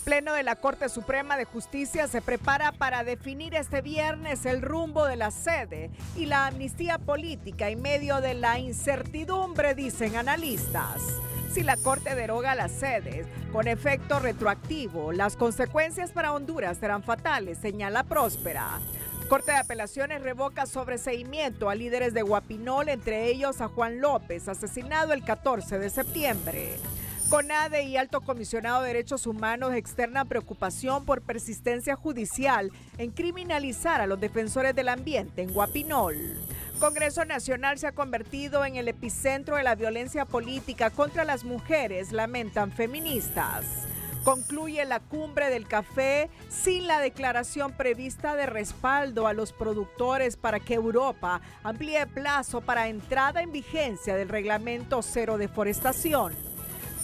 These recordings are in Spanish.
Pleno de la Corte Suprema de Justicia se prepara para definir este viernes el rumbo de la sede y la amnistía política en medio de la incertidumbre, dicen analistas. Si la Corte deroga las sedes con efecto retroactivo, las consecuencias para Honduras serán fatales, señala Próspera. Corte de Apelaciones revoca sobreseimiento a líderes de Guapinol, entre ellos a Juan López, asesinado el 14 de septiembre. CONADE y Alto Comisionado de Derechos Humanos externan preocupación por persistencia judicial en criminalizar a los defensores del ambiente en Guapinol. Congreso Nacional se ha convertido en el epicentro de la violencia política contra las mujeres, lamentan feministas. Concluye la cumbre del café sin la declaración prevista de respaldo a los productores para que Europa amplíe plazo para entrada en vigencia del reglamento cero deforestación.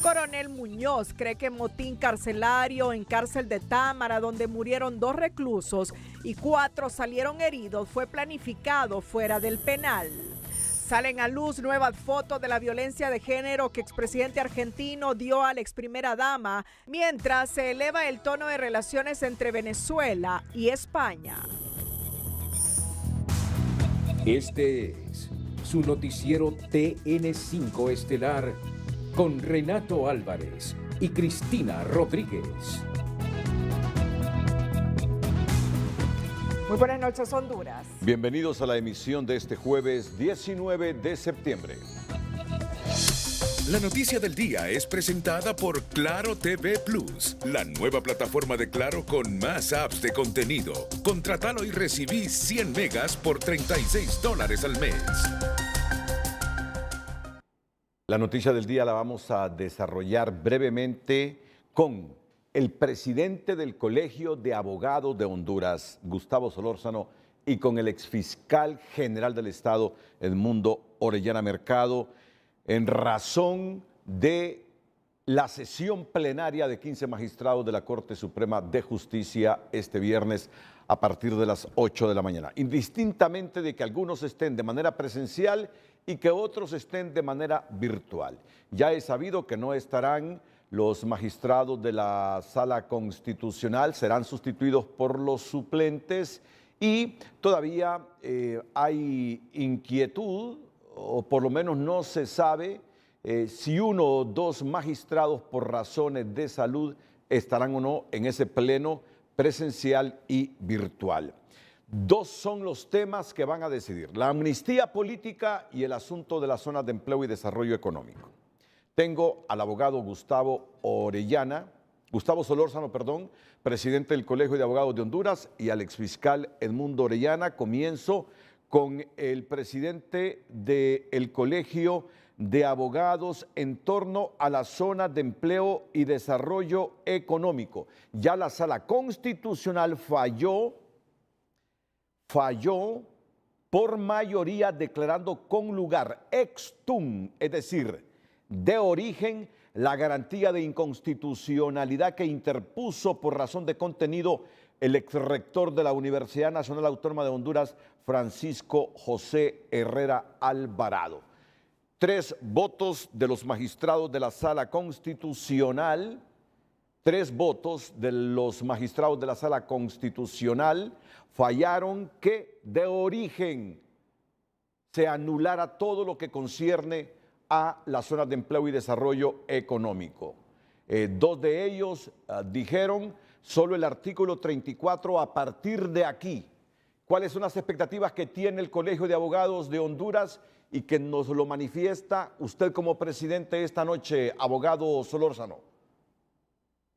Coronel Muñoz cree que motín carcelario en cárcel de Támara, donde murieron 2 reclusos y 4 salieron heridos, fue planificado fuera del penal. Salen a luz nuevas fotos de la violencia de género que expresidente argentino dio a la ex primera dama, mientras se eleva el tono de relaciones entre Venezuela y España. Este es su noticiero TN5 Estelar con Renato Álvarez y Cristina Rodríguez. Muy buenas noches, Honduras. Bienvenidos a la emisión de este jueves 19 de septiembre. La noticia del día es presentada por Claro TV Plus, la nueva plataforma de Claro con más apps de contenido. Contratalo y recibí 100 megas por $36 al mes. La noticia del día la vamos a desarrollar brevemente con el presidente del Colegio de Abogados de Honduras, Gustavo Solórzano, y con el exfiscal general del Estado, Edmundo Orellana Mercado, en razón de la sesión plenaria de 15 magistrados de la Corte Suprema de Justicia este viernes a partir de las 8 de la mañana. Indistintamente de que algunos estén de manera presencial y que otros estén de manera virtual. Ya es sabido que no estarán los magistrados de la Sala Constitucional, serán sustituidos por los suplentes y todavía hay inquietud, o por lo menos no se sabe si 1 o 2 magistrados por razones de salud estarán o no en ese pleno presencial y virtual. 2 son los temas que van a decidir: la amnistía política y el asunto de las zonas de empleo y desarrollo económico. Tengo al abogado Gustavo Solórzano, presidente del Colegio de Abogados de Honduras, y al exfiscal Edmundo Orellana. Comienzo con el presidente del Colegio de Abogados en torno a las zonas de empleo y desarrollo económico. Ya la Sala Constitucional falló por mayoría declarando con lugar ex tunc, es decir, de origen, la garantía de inconstitucionalidad que interpuso por razón de contenido el exrector de la Universidad Nacional Autónoma de Honduras, Francisco José Herrera Alvarado. 3 votos de los magistrados de la Sala Constitucional, 3 votos de los magistrados de la Sala Constitucional fallaron que de origen se anulara todo lo que concierne a las zonas de empleo y desarrollo económico. 2 de ellos dijeron solo el artículo 34 a partir de aquí. ¿Cuáles son las expectativas que tiene el Colegio de Abogados de Honduras y que nos lo manifiesta usted como presidente esta noche, abogado Solórzano?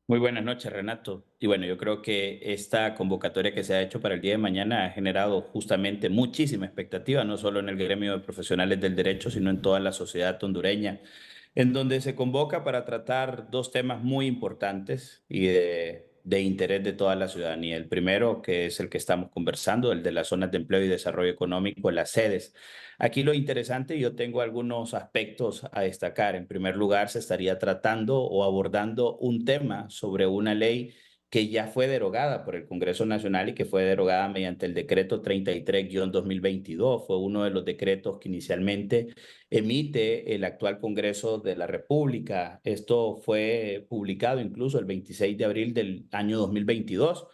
Muy buenas noches, Renato. Y bueno, yo creo que esta convocatoria que se ha hecho para el día de mañana ha generado justamente muchísima expectativa, no solo en el gremio de profesionales del derecho, sino en toda la sociedad hondureña, en donde se convoca para tratar 2 temas muy importantes y de interés de toda la ciudadanía. El primero, que es el que estamos conversando, el de las zonas de empleo y desarrollo económico, las sedes. Aquí lo interesante, yo tengo algunos aspectos a destacar. En primer lugar, se estaría tratando o abordando un tema sobre una ley que ya fue derogada por el Congreso Nacional y que fue derogada mediante el decreto 33-2022. Fue uno de los decretos que inicialmente emite el actual Congreso de la República. Esto fue publicado incluso el 26 de abril del año 2022.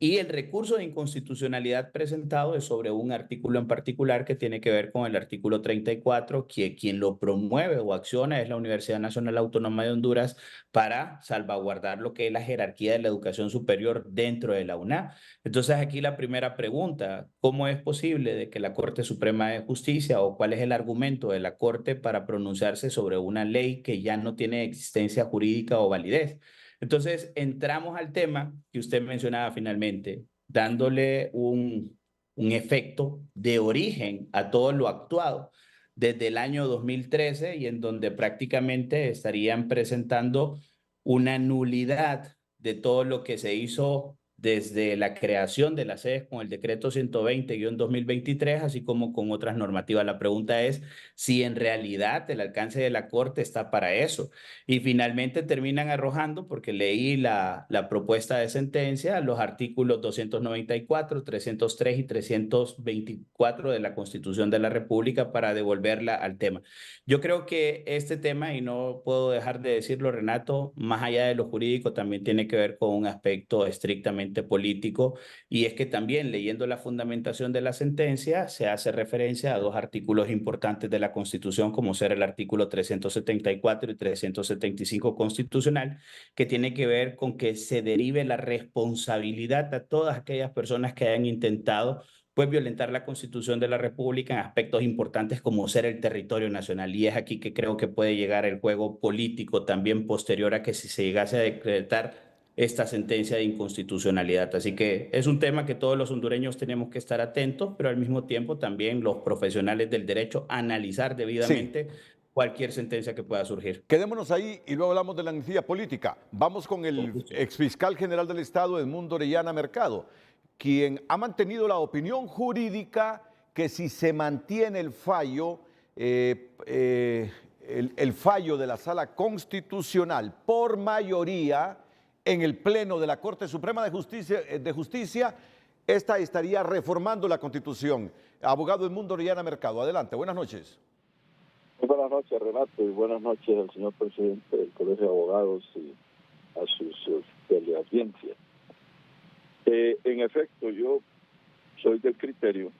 Y el recurso de inconstitucionalidad presentado es sobre un artículo en particular que tiene que ver con el artículo 34, que quien lo promueve o acciona es la Universidad Nacional Autónoma de Honduras para salvaguardar lo que es la jerarquía de la educación superior dentro de la UNA. Entonces aquí la primera pregunta, ¿cómo es posible de que la Corte Suprema de Justicia o cuál es el argumento de la Corte para pronunciarse sobre una ley que ya no tiene existencia jurídica o validez? Entonces, entramos al tema que usted mencionaba finalmente, dándole un efecto de origen a todo lo actuado desde el año 2013 y en donde prácticamente estarían presentando una nulidad de todo lo que se hizo desde la creación de las sedes con el decreto 120-2023, así como con otras normativas. La pregunta es si en realidad el alcance de la Corte está para eso. Y finalmente terminan arrojando, porque leí la propuesta de sentencia, los artículos 294, 303 y 324 de la Constitución de la República para devolverla al tema. Yo creo que este tema, y no puedo dejar de decirlo, Renato, más allá de lo jurídico, también tiene que ver con un aspecto estrictamente político, y es que también leyendo la fundamentación de la sentencia se hace referencia a dos artículos importantes de la Constitución, como ser el artículo 374 y 375 constitucional, que tiene que ver con que se derive la responsabilidad a todas aquellas personas que hayan intentado pues violentar la Constitución de la República en aspectos importantes como ser el territorio nacional. Y es aquí que creo que puede llegar el juego político también posterior a que si se llegase a decretar esta sentencia de inconstitucionalidad. Así que es un tema que todos los hondureños tenemos que estar atentos, pero al mismo tiempo también los profesionales del derecho analizar Sí, debidamente cualquier sentencia que pueda surgir. quedémonos ahí y luego hablamos de la amnistía política. Vamos con Con el gusto. exfiscal general del Estado, Edmundo Orellana Mercado, quien ha mantenido la opinión jurídica que si se mantiene el fallo, el fallo de la Sala Constitucional por mayoría en el Pleno de la Corte Suprema de Justicia, esta estaría reformando la Constitución. Abogado Edmundo Orellana Mercado, adelante, buenas noches. Muy buenas noches, Renato, y buenas noches al señor presidente del Colegio de Abogados y a sus teleaudiencias. En efecto, yo soy del criterio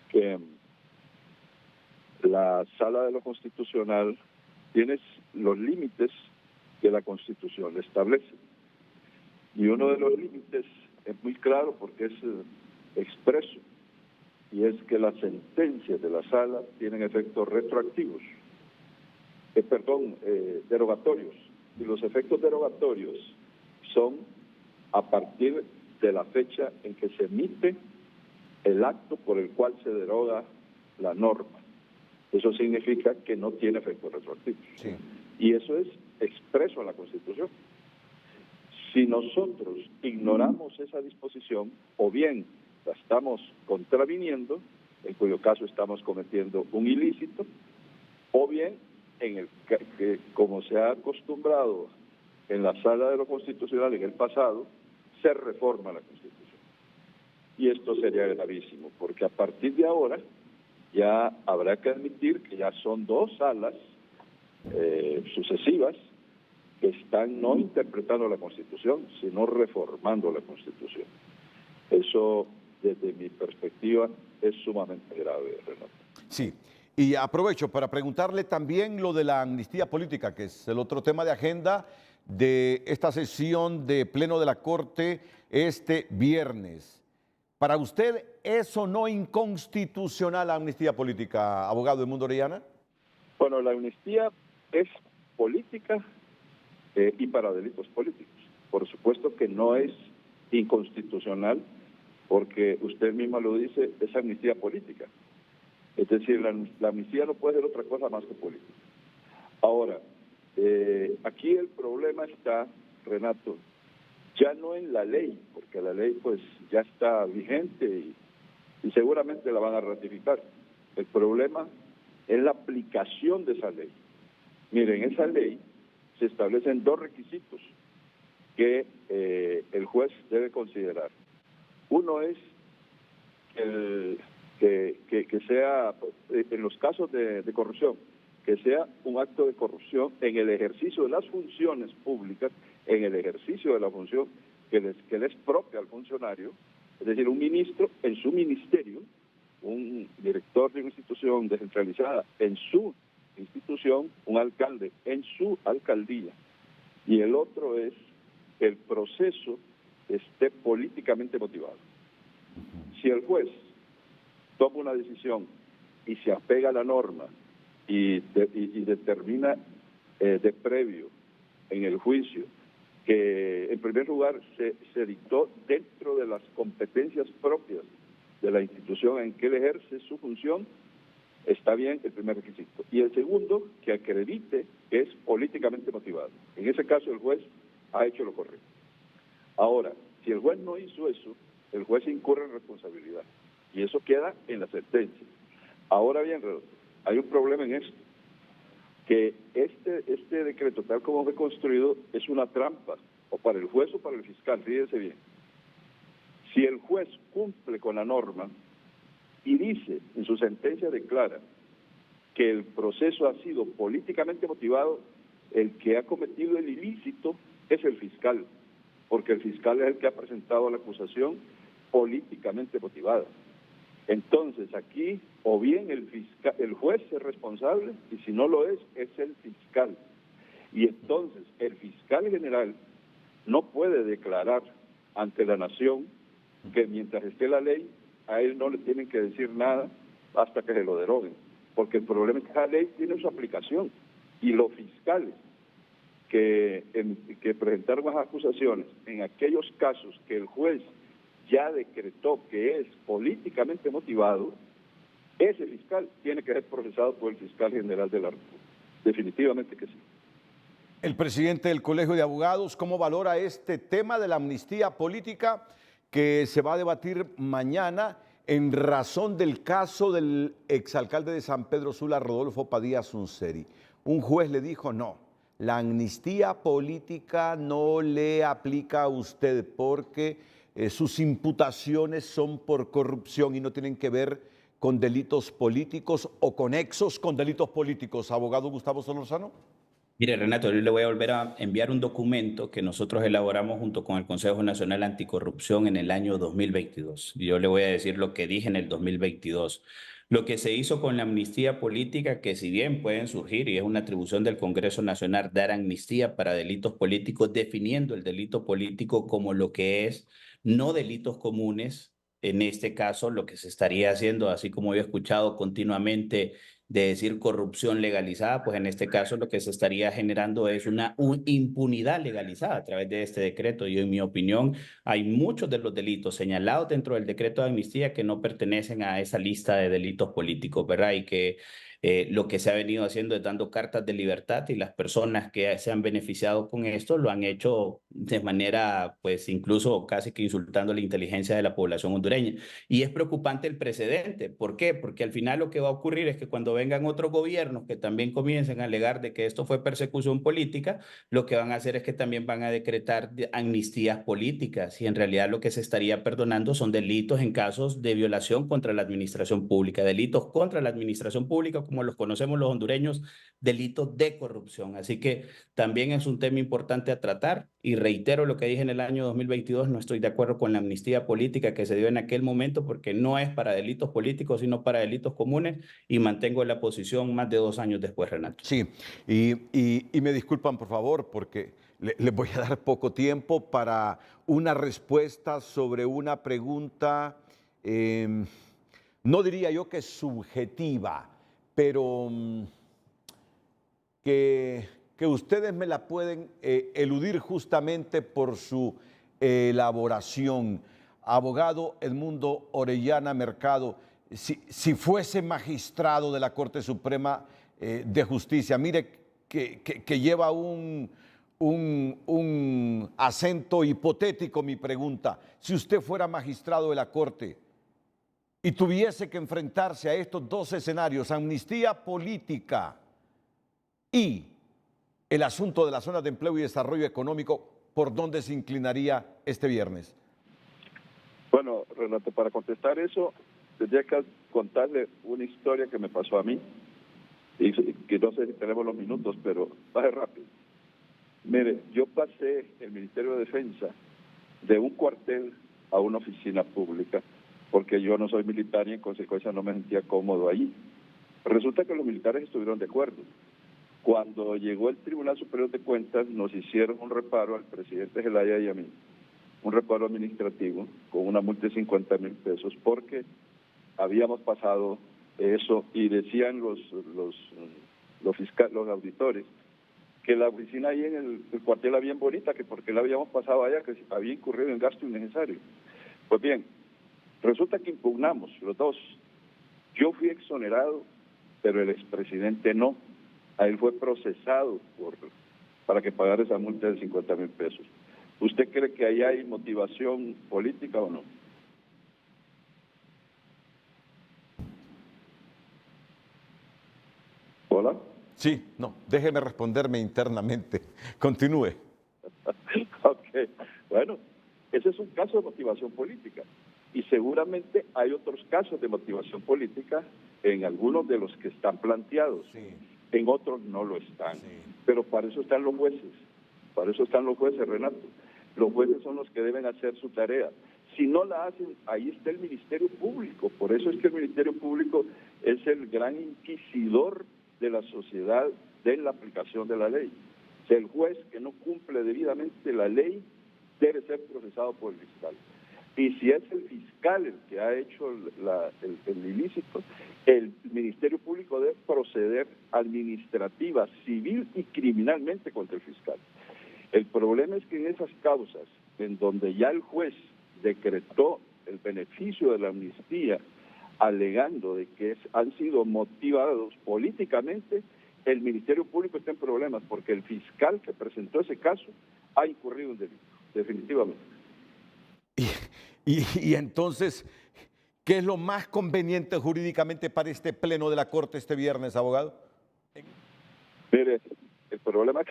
que la Sala de lo Constitucional tiene los límites que la Constitución establece. Y uno de los límites es muy claro porque es expreso, y es que las sentencias de la Sala tienen efectos retroactivos, derogatorios. Y los efectos derogatorios son a partir de la fecha en que se emite el acto por el cual se deroga la norma. Eso significa que no tiene efectos retroactivos. Sí. Y eso es expreso en la Constitución. Si nosotros ignoramos esa disposición, o bien la estamos contraviniendo, en cuyo caso estamos cometiendo un ilícito, o bien, como se ha acostumbrado en la Sala de lo Constitucional en el pasado, se reforma la Constitución. Y esto sería gravísimo, porque a partir de ahora ya habrá que admitir que ya son dos salas sucesivas que están no interpretando la Constitución, sino reformando la Constitución. Eso, desde mi perspectiva, es sumamente grave, Renato. Sí, y aprovecho para preguntarle también lo de la amnistía política, que es el otro tema de agenda de esta sesión de Pleno de la Corte este viernes. ¿Para usted es o no inconstitucional la amnistía política, abogado Edmundo Orellana? Bueno, la amnistía es política y para delitos políticos. Por supuesto que no es inconstitucional, porque usted misma lo dice, es amnistía política. Es decir, la amnistía no puede ser otra cosa más que política. Ahora, aquí el problema está, Renato, ya no en la ley, porque la ley pues ya está vigente y seguramente la van a ratificar. El problema es la aplicación de esa ley. Miren, esa ley se establecen dos requisitos que el juez debe considerar. Uno es que sea, en los casos de corrupción, que sea un acto de corrupción en el ejercicio de las funciones públicas, en el ejercicio de la función que le es propia al funcionario, es decir, un ministro en su ministerio, un director de una institución descentralizada en su institución, un alcalde en su alcaldía. Y el otro es que el proceso esté políticamente motivado. Si el juez toma una decisión y se apega a la norma y determina de previo en el juicio que en primer lugar se dictó dentro de las competencias propias de la institución en que él ejerce su función, está bien el primer requisito. Y el segundo, que acredite que es políticamente motivado. En ese caso el juez ha hecho lo correcto. Ahora, si el juez no hizo eso, el juez incurre en responsabilidad. Y eso queda en la sentencia. Ahora bien, hay un problema en esto, que este decreto, tal como fue construido, es una trampa, o para el juez o para el fiscal, fíjense bien. Si el juez cumple con la norma y dice, en su sentencia declara, que el proceso ha sido políticamente motivado, el que ha cometido el ilícito es el fiscal, porque el fiscal es el que ha presentado la acusación políticamente motivada. Entonces aquí o bien el juez es responsable y si no lo es el fiscal. Y entonces el fiscal general no puede declarar ante la nación que mientras esté la ley a él no le tienen que decir nada hasta que se lo deroguen, porque el problema es que la ley tiene su aplicación y los fiscales que presentaron las acusaciones en aquellos casos que el juez ya decretó que es políticamente motivado, ese fiscal tiene que ser procesado por el fiscal general de la República. Definitivamente que sí. El presidente del Colegio de Abogados, ¿cómo valora este tema de la amnistía política que se va a debatir mañana en razón del caso del exalcalde de San Pedro Sula, Rodolfo Padilla Sunseri? Un juez le dijo no, la amnistía política no le aplica a usted porque sus imputaciones son por corrupción y no tienen que ver con delitos políticos o conexos con delitos políticos. Abogado Gustavo Solórzano. Mire, Renato, yo le voy a volver a enviar un documento que nosotros elaboramos junto con el Consejo Nacional Anticorrupción en el año 2022. Y yo le voy a decir lo que dije en el 2022. Lo que se hizo con la amnistía política, que si bien pueden surgir, y es una atribución del Congreso Nacional, dar amnistía para delitos políticos, definiendo el delito político como lo que es, no delitos comunes. En este caso, lo que se estaría haciendo, así como yo he escuchado continuamente de decir corrupción legalizada, pues en este caso lo que se estaría generando es una impunidad legalizada a través de este decreto. Y en mi opinión, hay muchos de los delitos señalados dentro del decreto de amnistía que no pertenecen a esa lista de delitos políticos, ¿verdad? Y que lo que se ha venido haciendo es dando cartas de libertad y las personas que se han beneficiado con esto lo han hecho de manera, pues incluso casi que insultando la inteligencia de la población hondureña. Y es preocupante el precedente. ¿Por qué? Porque al final lo que va a ocurrir es que cuando vengan otros gobiernos que también comiencen a alegar de que esto fue persecución política, lo que van a hacer es que también van a decretar amnistías políticas y en realidad lo que se estaría perdonando son delitos en casos de violación contra la administración pública, delitos contra la administración pública, como los conocemos los hondureños, delitos de corrupción. Así que también es un tema importante a tratar y reitero lo que dije en el año 2022, no estoy de acuerdo con la amnistía política que se dio en aquel momento porque no es para delitos políticos, sino para delitos comunes y mantengo la posición más de 2 años después, Renato. Sí, y me disculpan por favor porque les voy a dar poco tiempo para una respuesta sobre una pregunta, no diría yo que subjetiva, pero que ustedes me la pueden eludir justamente por su elaboración. Abogado Edmundo Orellana Mercado, si fuese magistrado de la Corte Suprema de Justicia, mire que lleva un acento hipotético mi pregunta. Si usted fuera magistrado de la Corte y tuviese que enfrentarse a estos dos escenarios, amnistía política y el asunto de las zonas de empleo y desarrollo económico, por dónde se inclinaría este viernes? Bueno, Renato, para contestar eso, tendría que contarle una historia que me pasó a mí, y que no sé si tenemos los minutos, pero baje rápido. Mire, yo pasé el Ministerio de Defensa de un cuartel a una oficina pública, porque yo no soy militar y en consecuencia no me sentía cómodo allí. Resulta que los militares estuvieron de acuerdo. Cuando llegó el Tribunal Superior de Cuentas, nos hicieron un reparo al presidente Zelaya y a mí, un reparo administrativo con una multa de 50,000 pesos, porque habíamos pasado eso y decían los auditores que la oficina ahí en el cuartel era bien bonita, que porque la habíamos pasado allá, que había incurrido en gasto innecesario. Pues bien, resulta que impugnamos los dos. Yo fui exonerado, pero el expresidente no. A él fue procesado para que pagara esa multa de 50,000 pesos. ¿Usted cree que ahí hay motivación política o no? ¿Hola? Sí, no, déjeme responderme internamente. Continúe. Ok, bueno, ese es un caso de motivación política. Y seguramente hay otros casos de motivación política en algunos de los que están planteados. Sí. En otros no lo están. Sí. Pero para eso están los jueces. Para eso están los jueces, Renato. Los jueces son los que deben hacer su tarea. Si no la hacen, ahí está el Ministerio Público. Por eso es que el Ministerio Público es el gran inquisidor de la sociedad de la aplicación de la ley. O sea, el juez que no cumple debidamente la ley debe ser procesado por el fiscal. Y si es el fiscal el que ha hecho el ilícito, el Ministerio Público debe proceder administrativa, civil y criminalmente contra el fiscal. El problema es que en esas causas, en donde ya el juez decretó el beneficio de la amnistía, alegando de que han sido motivados políticamente, el Ministerio Público está en problemas, porque el fiscal que presentó ese caso ha incurrido en delito, definitivamente. Y entonces, ¿qué es lo más conveniente jurídicamente para este pleno de la Corte este viernes, abogado? Mire, el problema es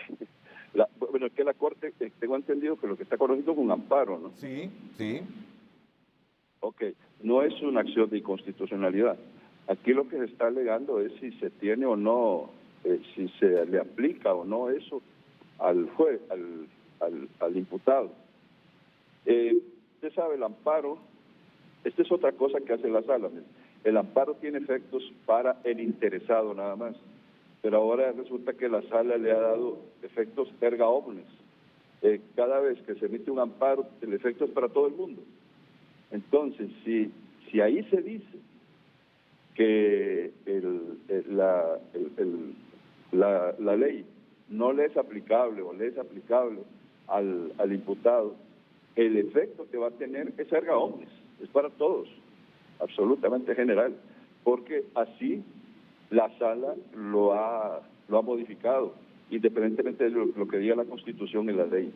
que la Corte, tengo entendido que lo que está conocido es un amparo, ¿no? Sí, sí. Ok, no es una acción de inconstitucionalidad. Aquí lo que se está alegando es si se tiene o no, si se le aplica o no eso al juez, al imputado. Usted sabe, el amparo, esta es otra cosa que hace la sala. El amparo tiene efectos para el interesado nada más, pero ahora resulta que la sala le ha dado efectos erga omnes. Cada vez que se emite un amparo, el efecto es para todo el mundo. Entonces, si ahí se dice que la ley no le es aplicable o le es aplicable al imputado, el efecto que va a tener es erga omnes, es para todos, absolutamente general, porque así la sala lo ha modificado, independientemente de lo que diga la Constitución y la ley.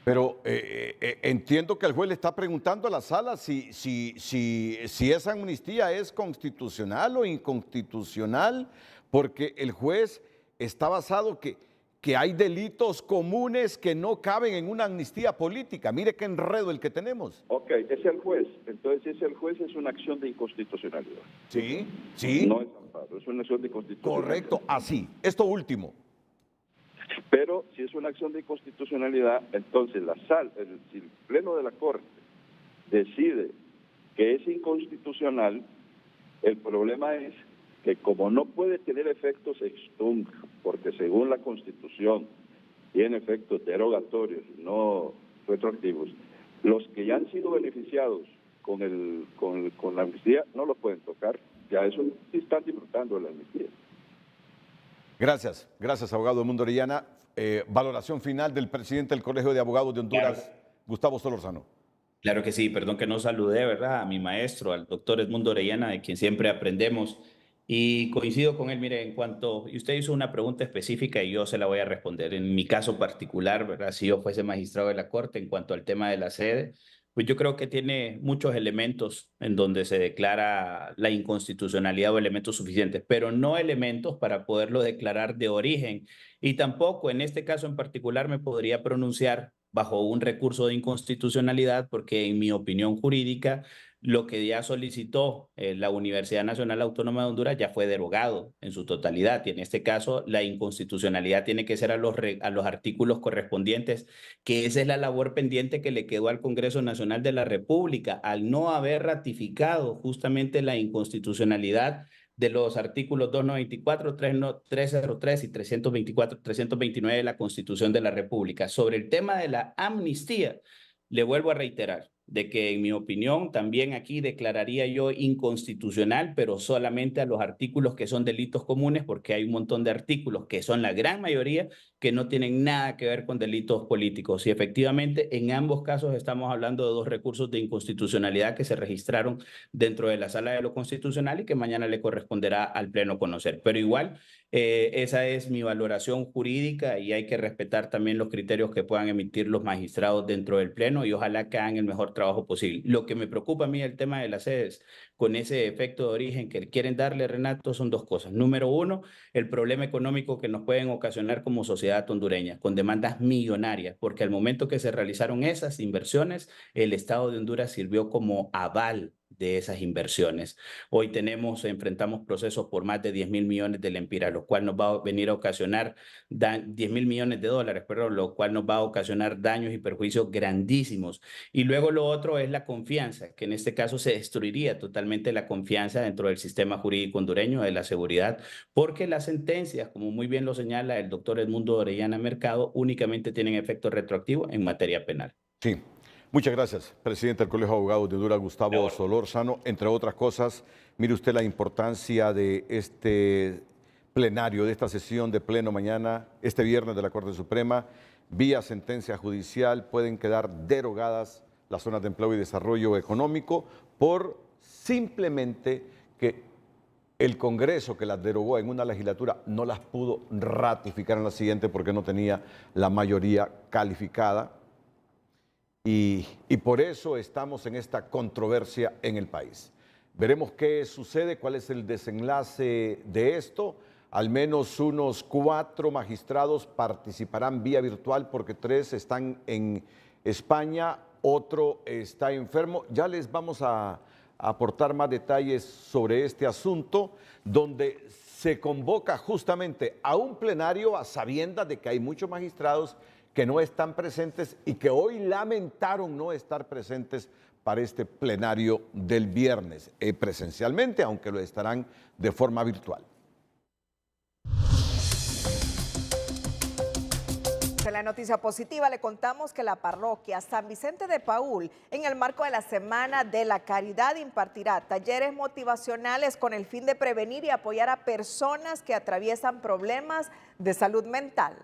Pero entiendo que el juez le está preguntando a la sala si esa amnistía es constitucional o inconstitucional, porque el juez está basado que hay delitos comunes que no caben en una amnistía política. Mire qué enredo el que tenemos. Ok, es el juez. Entonces, si es el juez, es una acción de inconstitucionalidad. Sí, sí. No es amparo, es una acción de inconstitucionalidad. Correcto, así. Esto último. Pero si es una acción de inconstitucionalidad, entonces si el Pleno de la Corte decide que es inconstitucional, el problema es que como no puede tener efectos ex tunc, porque según la Constitución tiene efectos derogatorios, no retroactivos, los que ya han sido beneficiados con la amnistía no los pueden tocar. Ya eso sí están disfrutando de la amnistía. Gracias, abogado Edmundo Orellana. Valoración final del presidente del Colegio de Abogados de Honduras, claro. Gustavo Solórzano. Claro que sí, perdón que no saludé, ¿verdad? A mi maestro, al doctor Edmundo Orellana, de quien siempre aprendemos. Y coincido con él, mire, y usted hizo una pregunta específica y yo se la voy a responder. En mi caso particular, ¿verdad? Si yo fuese magistrado de la Corte, en cuanto al tema de la sede, pues yo creo que tiene muchos elementos en donde se declara la inconstitucionalidad o elementos suficientes, pero no elementos para poderlo declarar de origen. Y tampoco en este caso en particular me podría pronunciar bajo un recurso de inconstitucionalidad porque en mi opinión jurídica lo que ya solicitó la Universidad Nacional Autónoma de Honduras ya fue derogado en su totalidad y en este caso la inconstitucionalidad tiene que ser a los artículos correspondientes, que esa es la labor pendiente que le quedó al Congreso Nacional de la República al no haber ratificado justamente la inconstitucionalidad de los artículos 294, 303 y 324, 329 de la Constitución de la República. Sobre el tema de la amnistía, le vuelvo a reiterar de que en mi opinión también aquí declararía yo inconstitucional, pero solamente a los artículos que son delitos comunes, porque hay un montón de artículos que son la gran mayoría que no tienen nada que ver con delitos políticos. Y efectivamente en ambos casos estamos hablando de dos recursos de inconstitucionalidad que se registraron dentro de la Sala de lo Constitucional y que mañana le corresponderá al Pleno conocer. Pero igual esa es mi valoración jurídica y hay que respetar también los criterios que puedan emitir los magistrados dentro del Pleno y ojalá que hagan el mejor trabajo posible. Lo que me preocupa a mí el tema de las sedes con ese efecto de origen que quieren darle, Renato, son dos cosas. Número uno, el problema económico que nos pueden ocasionar como sociedad hondureña, con demandas millonarias, porque al momento que se realizaron esas inversiones, el Estado de Honduras sirvió como aval de esas inversiones. Hoy enfrentamos procesos por más de 10,000 millones de lempiras, lo cual nos va a venir a ocasionar 10,000 millones de dólares, perdón, lo cual nos va a ocasionar daños y perjuicios grandísimos. Y luego lo otro es la confianza, que en este caso se destruiría totalmente la confianza dentro del sistema jurídico hondureño de la seguridad, porque las sentencias, como muy bien lo señala el doctor Edmundo Orellana Mercado, únicamente tienen efecto retroactivo en materia penal. Sí. Muchas gracias, presidente del Colegio de Abogados de Honduras, Gustavo Solórzano. Entre otras cosas, mire usted la importancia de este plenario, de esta sesión de pleno mañana, este viernes de la Corte Suprema. Vía sentencia judicial pueden quedar derogadas las zonas de empleo y desarrollo económico por simplemente que el Congreso que las derogó en una legislatura no las pudo ratificar en la siguiente porque no tenía la mayoría calificada. Y por eso estamos en esta controversia en el país. Veremos qué sucede, cuál es el desenlace de esto. Al menos unos 4 magistrados participarán vía virtual porque 3 están en España, otro está enfermo. Ya les vamos a aportar más detalles sobre este asunto, donde se convoca justamente a un plenario a sabiendas de que hay muchos magistrados que no están presentes y que hoy lamentaron no estar presentes para este plenario del viernes, presencialmente, aunque lo estarán de forma virtual. En la noticia positiva le contamos que la parroquia San Vicente de Paúl, en el marco de la Semana de la Caridad, impartirá talleres motivacionales con el fin de prevenir y apoyar a personas que atraviesan problemas de salud mental.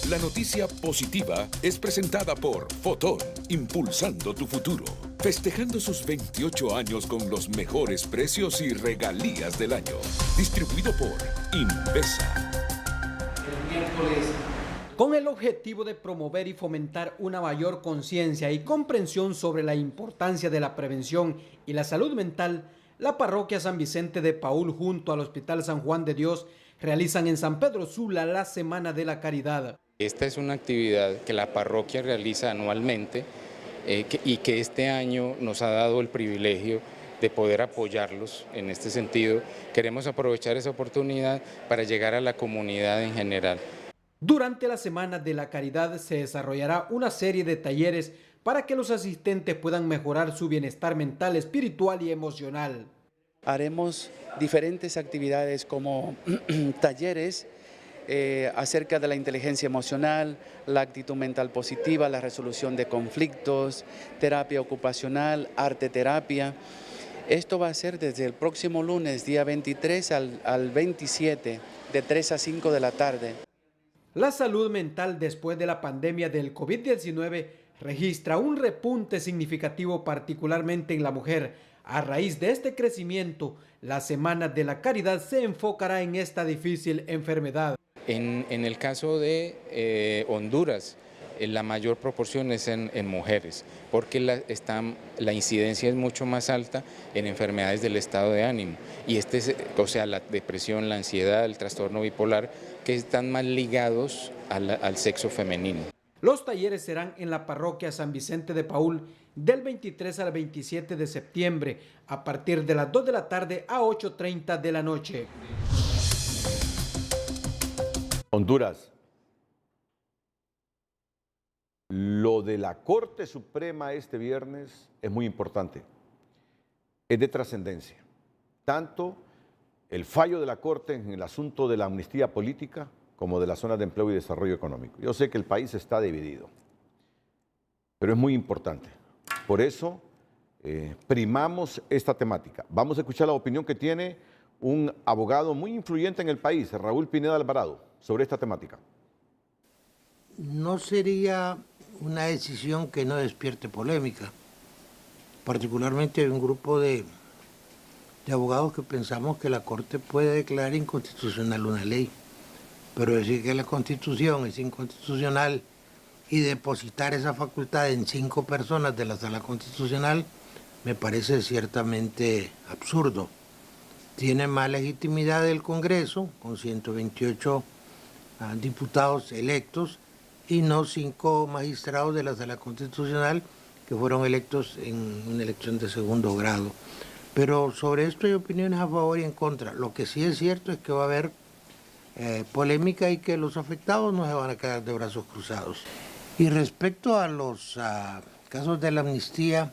La noticia positiva es presentada por Fotón, impulsando tu futuro. Festejando sus 28 años con los mejores precios y regalías del año. Distribuido por Invesa. Con el objetivo de promover y fomentar una mayor conciencia y comprensión sobre la importancia de la prevención y la salud mental, la parroquia San Vicente de Paúl junto al Hospital San Juan de Dios realizan en San Pedro Sula la Semana de la Caridad. Esta es una actividad que la parroquia realiza anualmente y que este año nos ha dado el privilegio de poder apoyarlos en este sentido. Queremos aprovechar esa oportunidad para llegar a la comunidad en general. Durante la Semana de la Caridad se desarrollará una serie de talleres para que los asistentes puedan mejorar su bienestar mental, espiritual y emocional. Haremos diferentes actividades como talleres acerca de la inteligencia emocional, la actitud mental positiva, la resolución de conflictos, terapia ocupacional, arte terapia. Esto va a ser desde el próximo lunes, día 23 al 27, de 3 a 5 de la tarde. La salud mental después de la pandemia del COVID-19 registra un repunte significativo particularmente en la mujer. A raíz de este crecimiento, la Semana de la Caridad se enfocará en esta difícil enfermedad. En el caso de Honduras, la mayor proporción es en mujeres, porque la incidencia es mucho más alta en enfermedades del estado de ánimo. Y o sea, la depresión, la ansiedad, el trastorno bipolar, que están más ligados al sexo femenino. Los talleres serán en la parroquia San Vicente de Paúl del 23 al 27 de septiembre, a partir de las 2 de la tarde a 8:30 de la noche. Honduras. Lo de la Corte Suprema este viernes es muy importante. Es de trascendencia. Tanto el fallo de la Corte en el asunto de la amnistía política como de las zonas de empleo y desarrollo económico. Yo sé que el país está dividido, pero es muy importante. Por eso primamos esta temática. Vamos a escuchar la opinión que tiene un abogado muy influyente en el país, Raúl Pineda Alvarado, sobre esta temática. No sería una decisión que no despierte polémica. Particularmente hay un grupo de abogados que pensamos que la Corte puede declarar inconstitucional una ley, pero decir que la Constitución es inconstitucional y depositar esa facultad en 5 personas de la Sala Constitucional me parece ciertamente absurdo. Tiene más legitimidad el Congreso, con 128 diputados electos, y no 5 magistrados de la Sala Constitucional que fueron electos en una elección de segundo grado. Pero sobre esto hay opiniones a favor y en contra. Lo que sí es cierto es que va a haber polémica y que los afectados no se van a quedar de brazos cruzados. Y respecto a los casos de la amnistía,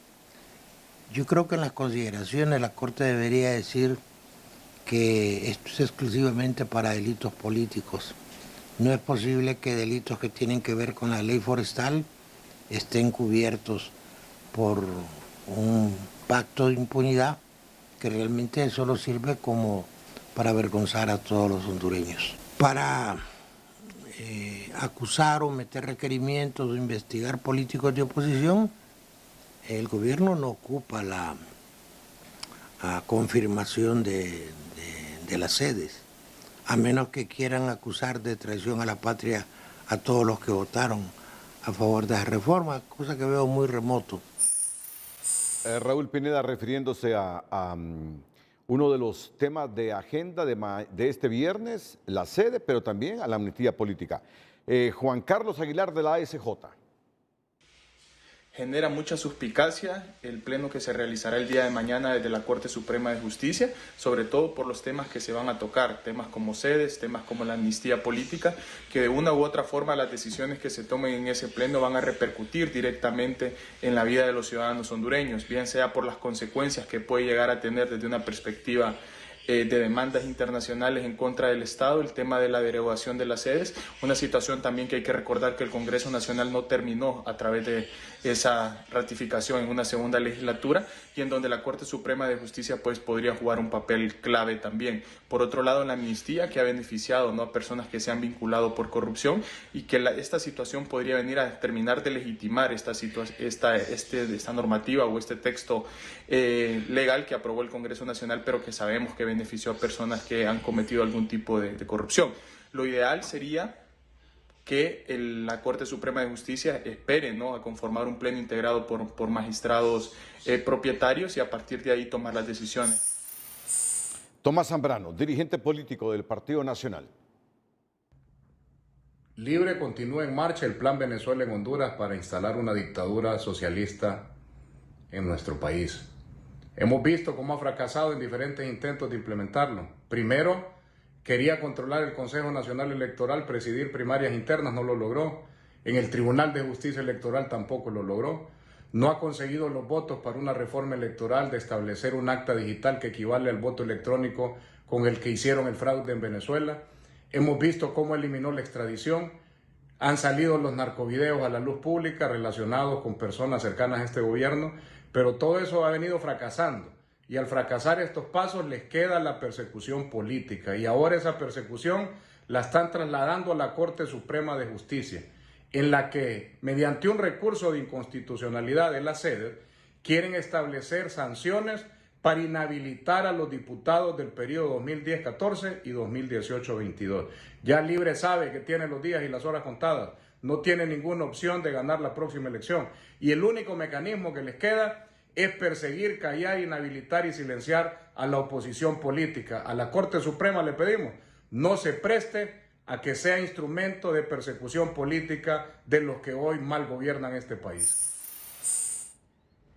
yo creo que en las consideraciones la Corte debería decir que esto es exclusivamente para delitos políticos. No es posible que delitos que tienen que ver con la ley forestal estén cubiertos por un pacto de impunidad que realmente solo sirve como para avergonzar a todos los hondureños. Para acusar o meter requerimientos o investigar políticos de oposición, el gobierno no ocupa la confirmación de las sedes, a menos que quieran acusar de traición a la patria a todos los que votaron a favor de la reforma, cosa que veo muy remoto. Raúl Pineda, refiriéndose a uno de los temas de agenda de este viernes, la sede, pero también a la amnistía política. Juan Carlos Aguilar, de la ASJ. Genera mucha suspicacia el pleno que se realizará el día de mañana desde la Corte Suprema de Justicia, sobre todo por los temas que se van a tocar, temas como sedes, temas como la amnistía política, que de una u otra forma las decisiones que se tomen en ese pleno van a repercutir directamente en la vida de los ciudadanos hondureños, bien sea por las consecuencias que puede llegar a tener desde una perspectiva de demandas internacionales en contra del Estado, el tema de la derogación de las sedes, una situación también que hay que recordar que el Congreso Nacional no terminó a través de esa ratificación en una segunda legislatura y en donde la Corte Suprema de Justicia pues podría jugar un papel clave también. Por otro lado, la amnistía que ha beneficiado, ¿no?, a personas que se han vinculado por corrupción y que esta situación podría venir a terminar de legitimar esta normativa o este texto legal que aprobó el Congreso Nacional, pero que sabemos que benefició a personas que han cometido algún tipo de corrupción. Lo ideal sería que la Corte Suprema de Justicia espere, ¿no?, a conformar un pleno integrado por magistrados propietarios y a partir de ahí tomar las decisiones. Tomás Zambrano, dirigente político del Partido Nacional. Libre continúa en marcha el Plan Venezuela en Honduras para instalar una dictadura socialista en nuestro país. Hemos visto cómo ha fracasado en diferentes intentos de implementarlo. Primero, quería controlar el Consejo Nacional Electoral, presidir primarias internas, no lo logró. En el Tribunal de Justicia Electoral tampoco lo logró. No ha conseguido los votos para una reforma electoral de establecer un acta digital que equivale al voto electrónico con el que hicieron el fraude en Venezuela. Hemos visto cómo eliminó la extradición. Han salido los narcovideos a la luz pública relacionados con personas cercanas a este gobierno, pero todo eso ha venido fracasando. Y al fracasar estos pasos les queda la persecución política. Y ahora esa persecución la están trasladando a la Corte Suprema de Justicia, en la que, mediante un recurso de inconstitucionalidad de la sede, quieren establecer sanciones para inhabilitar a los diputados del periodo 2010-14 y 2018-22. Ya Libre sabe que tiene los días y las horas contadas. no tiene ninguna opción de ganar la próxima elección. Y el único mecanismo que les queda es perseguir, callar, inhabilitar y silenciar a la oposición política. A la Corte Suprema le pedimos, no se preste a que sea instrumento de persecución política de los que hoy mal gobiernan este país.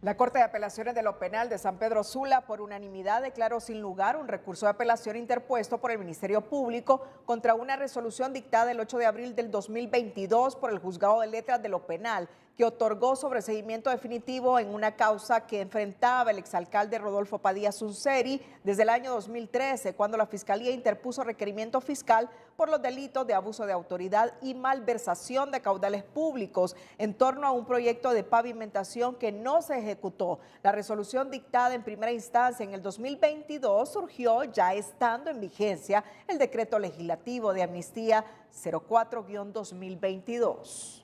La Corte de Apelaciones de lo Penal de San Pedro Sula, por unanimidad, declaró sin lugar un recurso de apelación interpuesto por el Ministerio Público contra una resolución dictada el 8 de abril del 2022 por el Juzgado de Letras de lo Penal, que otorgó sobreseimiento definitivo en una causa que enfrentaba el exalcalde Rodolfo Padilla Sunseri desde el año 2013, cuando la Fiscalía interpuso requerimiento fiscal por los delitos de abuso de autoridad y malversación de caudales públicos en torno a un proyecto de pavimentación que no se ejecutó. La resolución dictada en primera instancia en el 2022 surgió ya estando en vigencia el decreto legislativo de amnistía 04-2022.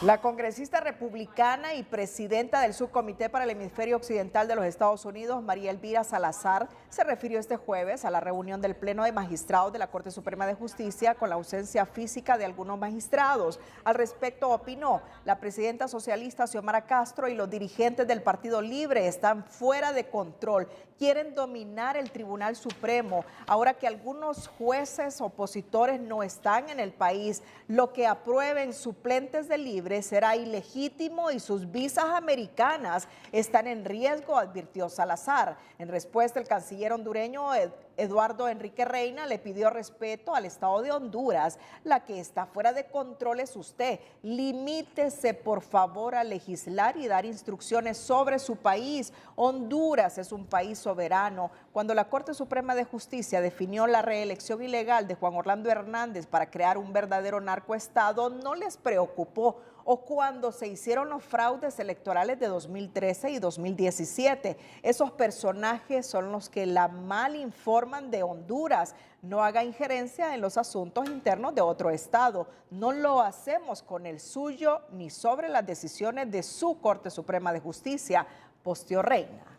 La congresista republicana y presidenta del Subcomité para el Hemisferio Occidental de los Estados Unidos, María Elvira Salazar, se refirió este jueves a la reunión del Pleno de Magistrados de la Corte Suprema de Justicia con la ausencia física de algunos magistrados. Al respecto opinó, la presidenta socialista Xiomara Castro y los dirigentes del Partido Libre están fuera de control, quieren dominar el Tribunal Supremo. Ahora que algunos jueces opositores no están en el país, lo que aprueben suplentes de Libre será ilegítimo y sus visas americanas están en riesgo, advirtió Salazar. En respuesta, el canciller hondureño Eduardo Enrique Reina le pidió respeto al Estado de Honduras. La que está fuera de control es usted. Limítese, por favor, a legislar y dar instrucciones sobre su país. Honduras es un país soberano. Cuando la Corte Suprema de Justicia definió la reelección ilegal de Juan Orlando Hernández para crear un verdadero narcoestado, no les preocupó. O cuando se hicieron los fraudes electorales de 2013 y 2017. Esos personajes son los que la mal informan de Honduras. No haga injerencia en los asuntos internos de otro estado. No lo hacemos con el suyo ni sobre las decisiones de su Corte Suprema de Justicia, posteó Reina.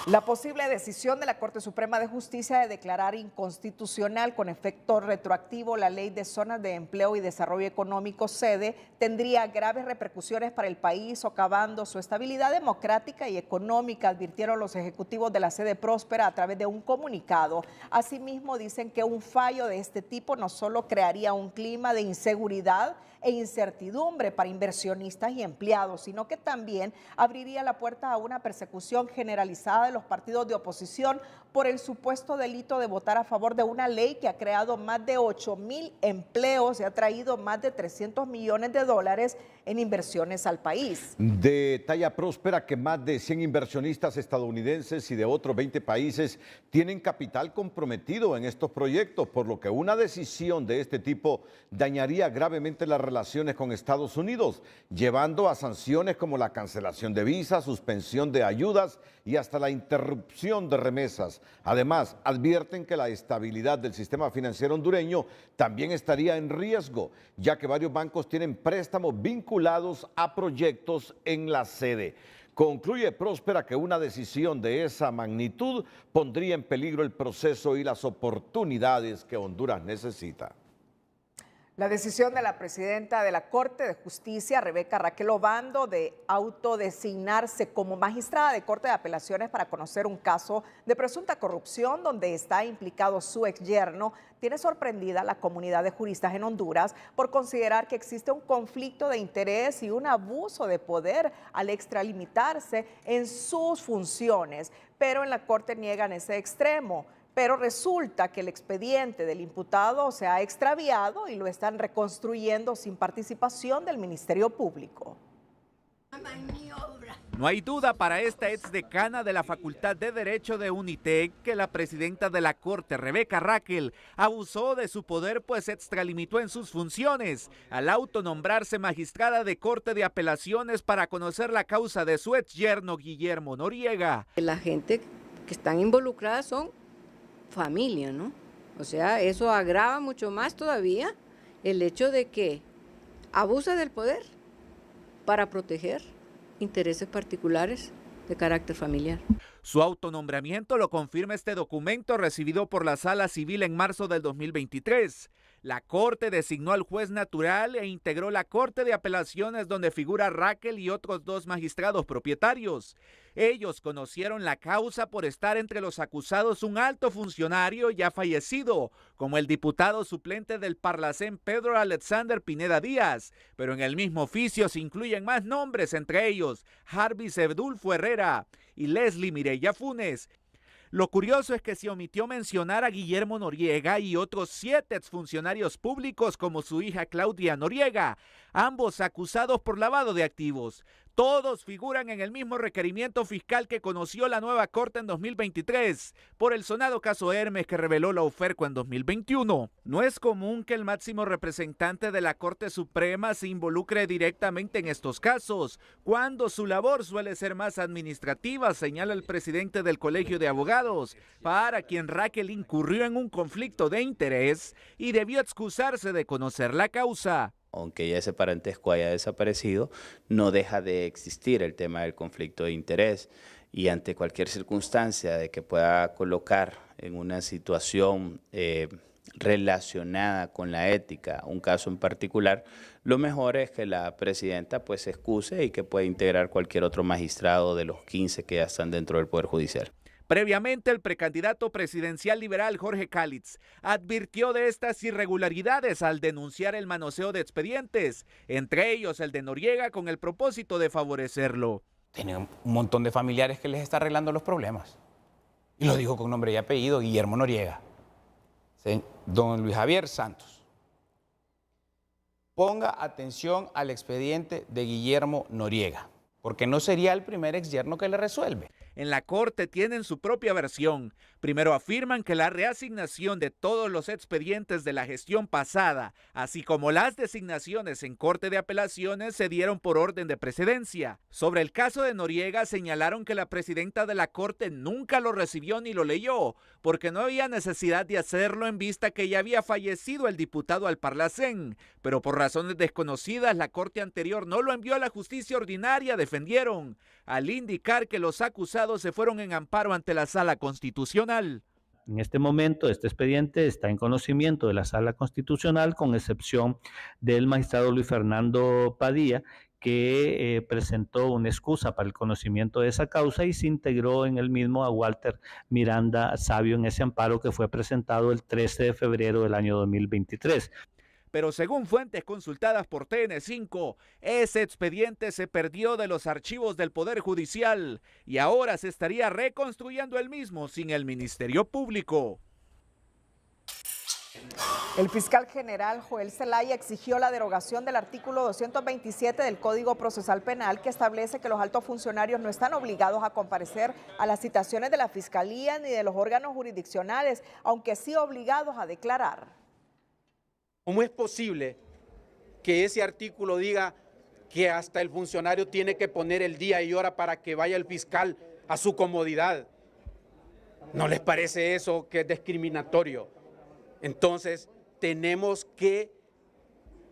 La posible decisión de la Corte Suprema de Justicia de declarar inconstitucional con efecto retroactivo la Ley de Zonas de Empleo y Desarrollo Económico SEDE tendría graves repercusiones para el país, socavando su estabilidad democrática y económica, advirtieron los ejecutivos de la sede próspera a través de un comunicado. Asimismo, dicen que un fallo de este tipo no solo crearía un clima de inseguridad e incertidumbre para inversionistas y empleados, sino que también abriría la puerta a una persecución generalizada de los partidos de oposición por el supuesto delito de votar a favor de una ley que ha creado más de 8,000 empleos y ha traído más de $300 millones en inversiones al país. De talla próspera que más de 100 inversionistas estadounidenses y de otros 20 países tienen capital comprometido en estos proyectos, por lo que una decisión de este tipo dañaría gravemente las relaciones con Estados Unidos, llevando a sanciones como la cancelación de visas, suspensión de ayudas y hasta la interrupción de remesas. Además, advierten que la estabilidad del sistema financiero hondureño también estaría en riesgo, ya que varios bancos tienen préstamos vinculados a proyectos en la sede. Concluye Próspera que una decisión de esa magnitud pondría en peligro el proceso y las oportunidades que Honduras necesita. La decisión de la presidenta de la Corte de Justicia, Rebeca Raquel Obando, de autodesignarse como magistrada de Corte de Apelaciones para conocer un caso de presunta corrupción donde está implicado su exyerno, tiene sorprendida a la comunidad de juristas en Honduras por considerar que existe un conflicto de interés y un abuso de poder al extralimitarse en sus funciones, pero en la Corte niegan ese extremo. Pero resulta que el expediente del imputado se ha extraviado y lo están reconstruyendo sin participación del Ministerio Público. No hay duda para esta exdecana de la Facultad de Derecho de UNITEC que la presidenta de la Corte, Rebeca Raquel, abusó de su poder pues se extralimitó en sus funciones al autonombrarse magistrada de Corte de Apelaciones para conocer la causa de su exyerno Guillermo Noriega. La gente que están involucrada son familia, ¿no? O sea, eso agrava mucho más todavía el hecho de que abusa del poder para proteger intereses particulares de carácter familiar. Su autonombramiento lo confirma este documento recibido por la Sala Civil en marzo del 2023. La Corte designó al juez natural e integró la Corte de Apelaciones donde figura Raquel y otros 2 magistrados propietarios. Ellos conocieron la causa por estar entre los acusados un alto funcionario ya fallecido, como el diputado suplente del Parlacén Pedro Alexander Pineda Díaz, pero en el mismo oficio se incluyen más nombres, entre ellos Jarvis Edulfo Herrera y Leslie Mireya Funes. Lo curioso es que se omitió mencionar a Guillermo Noriega y otros 7 exfuncionarios públicos como su hija Claudia Noriega, ambos acusados por lavado de activos. Todos figuran en el mismo requerimiento fiscal que conoció la nueva Corte en 2023 por el sonado caso Hermes que reveló la Oferco en 2021. No es común que el máximo representante de la Corte Suprema se involucre directamente en estos casos, cuando su labor suele ser más administrativa, señala el presidente del Colegio de Abogados, para quien Raquel incurrió en un conflicto de interés y debió excusarse de conocer la causa. Aunque ya ese parentesco haya desaparecido, no deja de existir el tema del conflicto de interés y ante cualquier circunstancia de que pueda colocar en una situación relacionada con la ética, un caso en particular, lo mejor es que la presidenta pues se excuse y que pueda integrar cualquier otro magistrado de los 15 que ya están dentro del Poder Judicial. Previamente, el precandidato presidencial liberal Jorge Calitz advirtió de estas irregularidades al denunciar el manoseo de expedientes, entre ellos el de Noriega, con el propósito de favorecerlo. Tiene un montón de familiares que les está arreglando los problemas. Y lo dijo con nombre y apellido, Guillermo Noriega. Don Luis Javier Santos, ponga atención al expediente de Guillermo Noriega, porque no sería el primer exyerno que le resuelve. En la Corte tienen su propia versión. Primero afirman que la reasignación de todos los expedientes de la gestión pasada, así como las designaciones en Corte de Apelaciones, se dieron por orden de precedencia. Sobre el caso de Noriega señalaron que la presidenta de la Corte nunca lo recibió ni lo leyó, porque no había necesidad de hacerlo en vista que ya había fallecido el diputado al Parlacén. Pero por razones desconocidas, la Corte anterior no lo envió a la justicia ordinaria, defendieron, al indicar que los acusados se fueron en amparo ante la Sala Constitucional. En este momento, este expediente está en conocimiento de la Sala Constitucional, con excepción del magistrado Luis Fernando Padilla, que presentó una excusa para el conocimiento de esa causa y se integró en el mismo a Walter Miranda Sabio en ese amparo que fue presentado el 13 de febrero del año 2023. Pero según fuentes consultadas por TN5, ese expediente se perdió de los archivos del Poder Judicial y ahora se estaría reconstruyendo el mismo sin el Ministerio Público. El fiscal general Joel Zelaya exigió la derogación del artículo 227 del Código Procesal Penal, que establece que los altos funcionarios no están obligados a comparecer a las citaciones de la Fiscalía ni de los órganos jurisdiccionales, aunque sí obligados a declarar. ¿Cómo es posible que ese artículo diga que hasta el funcionario tiene que poner el día y hora para que vaya el fiscal a su comodidad? ¿No les parece eso que es discriminatorio? Entonces, tenemos que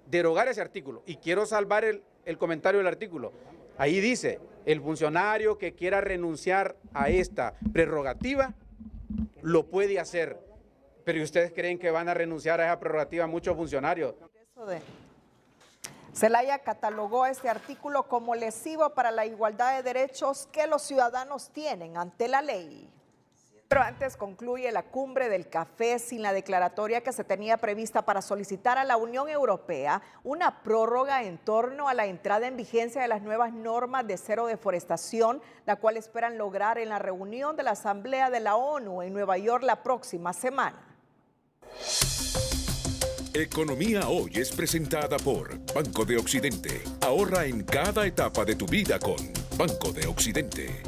derogar ese artículo. Y quiero salvar el comentario del artículo. Ahí dice, el funcionario que quiera renunciar a esta prerrogativa lo puede hacer. Pero ¿ustedes creen que van a renunciar a esa prerrogativa muchos funcionarios? Zelaya catalogó este artículo como lesivo para la igualdad de derechos que los ciudadanos tienen ante la ley. Pero antes concluye la cumbre del café sin la declaratoria que se tenía prevista para solicitar a la Unión Europea una prórroga en torno a la entrada en vigencia de las nuevas normas de cero deforestación, la cual esperan lograr en la reunión de la Asamblea de la ONU en Nueva York la próxima semana. Economía Hoy es presentada por Banco de Occidente. Ahorra en cada etapa de tu vida con Banco de Occidente.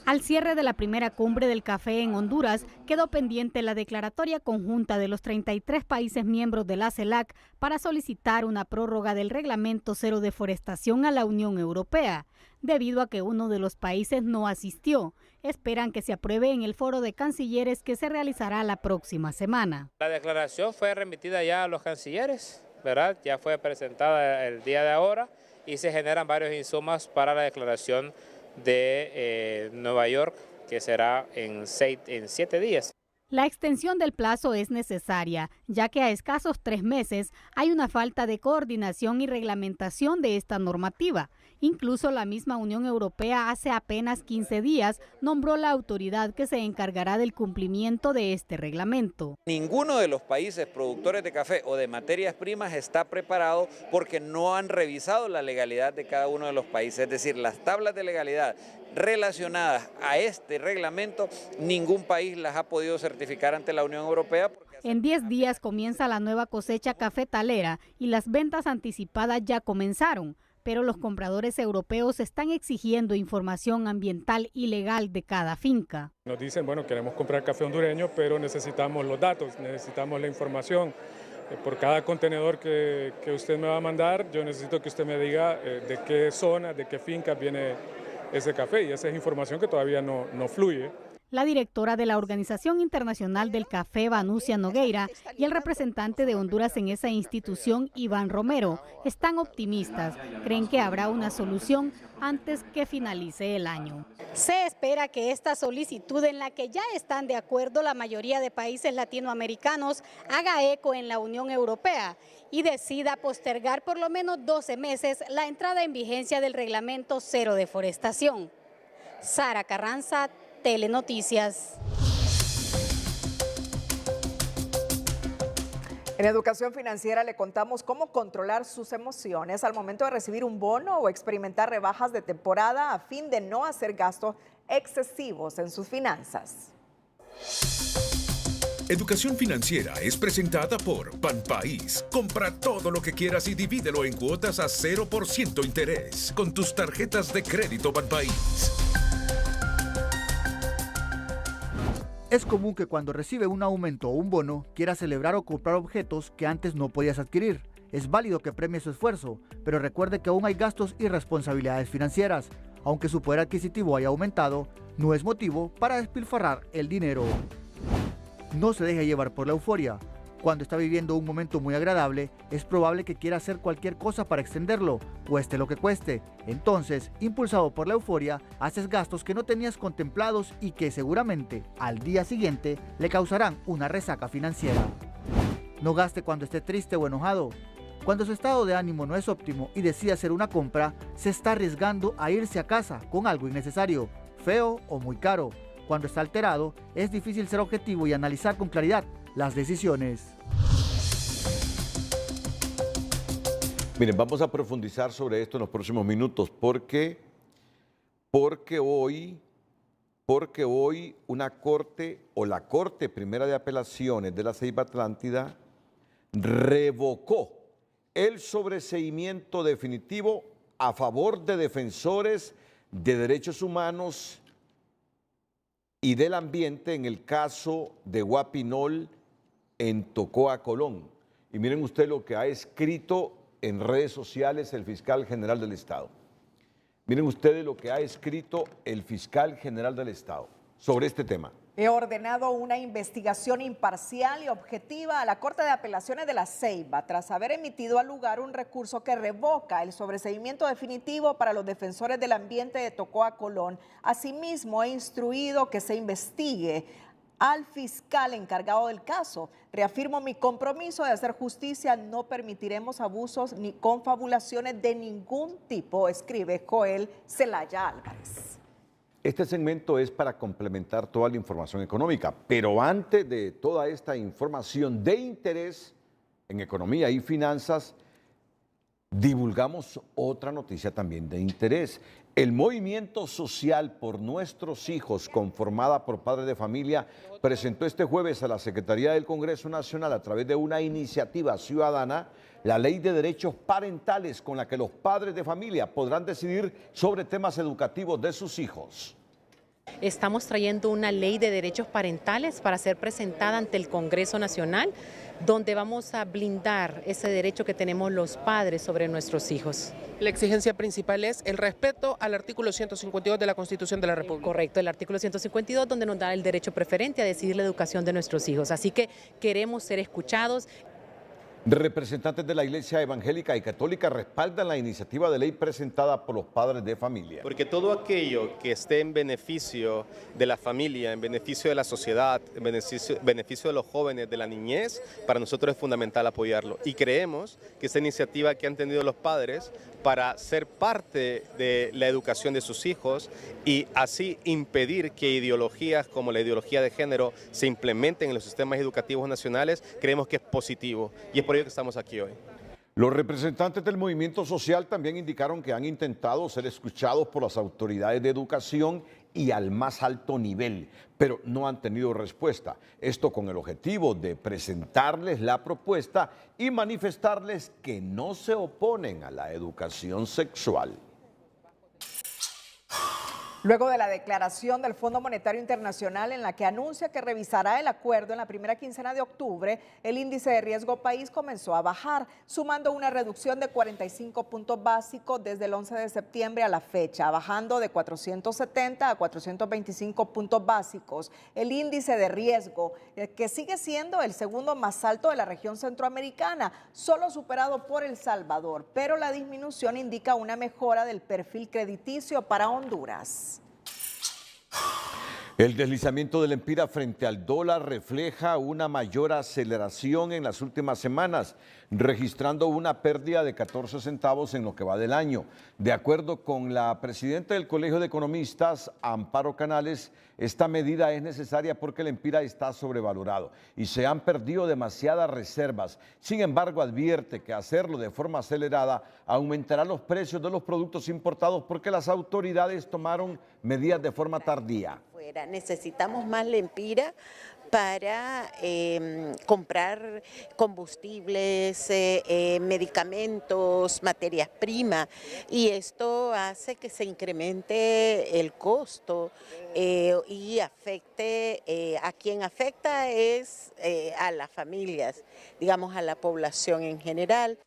Al cierre de la primera cumbre del café en Honduras, quedó pendiente la declaratoria conjunta de los 33 países miembros de la CELAC para solicitar una prórroga del reglamento cero deforestación a la Unión Europea. Debido a que uno de los países no asistió, esperan que se apruebe en el foro de cancilleres que se realizará la próxima semana. La declaración fue remitida ya a los cancilleres, ¿verdad? Ya fue presentada el día de ahora y se generan varios insumos para la declaración de Nueva York, que será en 7 días. La extensión del plazo es necesaria, ya que a escasos 3 meses hay una falta de coordinación y reglamentación de esta normativa. Incluso la misma Unión Europea hace apenas 15 días nombró la autoridad que se encargará del cumplimiento de este reglamento. Ninguno de los países productores de café o de materias primas está preparado porque no han revisado la legalidad de cada uno de los países. Es decir, las tablas de legalidad relacionadas a este reglamento, ningún país las ha podido certificar ante la Unión Europea. En 10 días comienza la nueva cosecha cafetalera y las ventas anticipadas ya comenzaron, pero los compradores europeos están exigiendo información ambiental y legal de cada finca. Nos dicen, bueno, queremos comprar café hondureño, pero necesitamos los datos, necesitamos la información. Por cada contenedor que usted me va a mandar, yo necesito que usted me diga de qué zona, de qué finca viene ese café, y esa es información que todavía no fluye. La directora de la Organización Internacional del Café, Vanusia Nogueira, y el representante de Honduras en esa institución, Iván Romero, están optimistas. Creen que habrá una solución antes que finalice el año. Se espera que esta solicitud, en la que ya están de acuerdo la mayoría de países latinoamericanos, haga eco en la Unión Europea y decida postergar por lo menos 12 meses la entrada en vigencia del reglamento cero deforestación. Sara Carranza, Telenoticias. En Educación Financiera le contamos cómo controlar sus emociones al momento de recibir un bono o experimentar rebajas de temporada a fin de no hacer gastos excesivos en sus finanzas. Educación Financiera es presentada por Banpaís. Compra todo lo que quieras y divídelo en cuotas a 0% interés con tus tarjetas de crédito Banpaís. Es común que cuando recibe un aumento o un bono, quiera celebrar o comprar objetos que antes no podías adquirir. Es válido que premie su esfuerzo, pero recuerde que aún hay gastos y responsabilidades financieras. Aunque su poder adquisitivo haya aumentado, no es motivo para despilfarrar el dinero. No se deje llevar por la euforia. Cuando está viviendo un momento muy agradable, es probable que quiera hacer cualquier cosa para extenderlo, cueste lo que cueste. Entonces, impulsado por la euforia, haces gastos que no tenías contemplados y que seguramente, al día siguiente, le causarán una resaca financiera. No gaste cuando esté triste o enojado. Cuando su estado de ánimo no es óptimo y decide hacer una compra, se está arriesgando a irse a casa con algo innecesario, feo o muy caro. Cuando está alterado, es difícil ser objetivo y analizar con claridad las decisiones. Miren, vamos a profundizar sobre esto en los próximos minutos porque hoy una corte o la Corte Primera de Apelaciones de la Ceiba Atlántida revocó el sobreseimiento definitivo a favor de defensores de derechos humanos y del ambiente en el caso de Guapinol en Tocoa, Colón. Y miren usted lo que ha escrito en redes sociales el fiscal general del Estado. Miren ustedes lo que ha escrito el fiscal general del Estado sobre este tema. He ordenado una investigación imparcial y objetiva a la Corte de Apelaciones de la Ceiba tras haber emitido al lugar un recurso que revoca el sobreseimiento definitivo para los defensores del ambiente de Tocoa, Colón. Asimismo, he instruido que se investigue al fiscal encargado del caso. Reafirmo mi compromiso de hacer justicia. No permitiremos abusos ni confabulaciones de ningún tipo, escribe Joel Zelaya Álvarez. Este segmento es para complementar toda la información económica, pero antes de toda esta información de interés en economía y finanzas, divulgamos otra noticia también de interés. El Movimiento Social por Nuestros Hijos, conformada por padres de familia, presentó este jueves a la Secretaría del Congreso Nacional, a través de una iniciativa ciudadana, la Ley de Derechos Parentales, con la que los padres de familia podrán decidir sobre temas educativos de sus hijos. Estamos trayendo una ley de derechos parentales para ser presentada ante el Congreso Nacional, donde vamos a blindar ese derecho que tenemos los padres sobre nuestros hijos. La exigencia principal es el respeto al artículo 152 de la Constitución de la República. Correcto, el artículo 152, donde nos da el derecho preferente a decidir la educación de nuestros hijos. Así que queremos ser escuchados. Representantes de la Iglesia Evangélica y Católica respaldan la iniciativa de ley presentada por los padres de familia. Porque todo aquello que esté en beneficio de la familia, en beneficio de la sociedad, en beneficio de los jóvenes, de la niñez, para nosotros es fundamental apoyarlo. Y creemos que esta iniciativa que han tenido los padres para ser parte de la educación de sus hijos y así impedir que ideologías como la ideología de género se implementen en los sistemas educativos nacionales, creemos que es positivo y es por ello que estamos aquí hoy. Los representantes del movimiento social también indicaron que han intentado ser escuchados por las autoridades de educación y al más alto nivel, pero no han tenido respuesta. Esto con el objetivo de presentarles la propuesta y manifestarles que no se oponen a la educación sexual. Luego de la declaración del Fondo Monetario Internacional en la que anuncia que revisará el acuerdo en la primera quincena de octubre, el índice de riesgo país comenzó a bajar, sumando una reducción de 45 puntos básicos desde el 11 de septiembre a la fecha, bajando de 470 a 425 puntos básicos. El índice de riesgo, que sigue siendo el segundo más alto de la región centroamericana, solo superado por El Salvador, pero la disminución indica una mejora del perfil crediticio para Honduras. El deslizamiento del empira frente al dólar refleja una mayor aceleración en las últimas semanas, registrando una pérdida de 14 centavos en lo que va del año. De acuerdo con la presidenta del Colegio de Economistas, Amparo Canales, esta medida es necesaria porque el empira está sobrevalorado y se han perdido demasiadas reservas. Sin embargo, advierte que hacerlo de forma acelerada aumentará los precios de los productos importados porque las autoridades tomaron medidas de forma tardía. Necesitamos más lempira para comprar combustibles, medicamentos, materias primas, y esto hace que se incremente el costo y afecte, a quien afecta es a las familias, digamos a la población en general.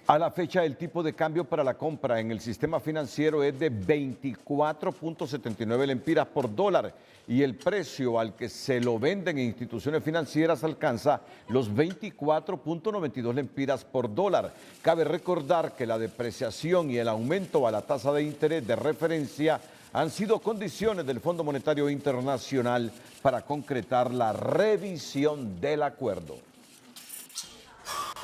A la fecha, el tipo de cambio para la compra en el sistema financiero es de 24.79 lempiras por dólar y el precio al que se lo venden en instituciones financieras alcanza los 24.92 lempiras por dólar. Cabe recordar que la depreciación y el aumento a la tasa de interés de referencia han sido condiciones del Fondo Monetario Internacional para concretar la revisión del acuerdo.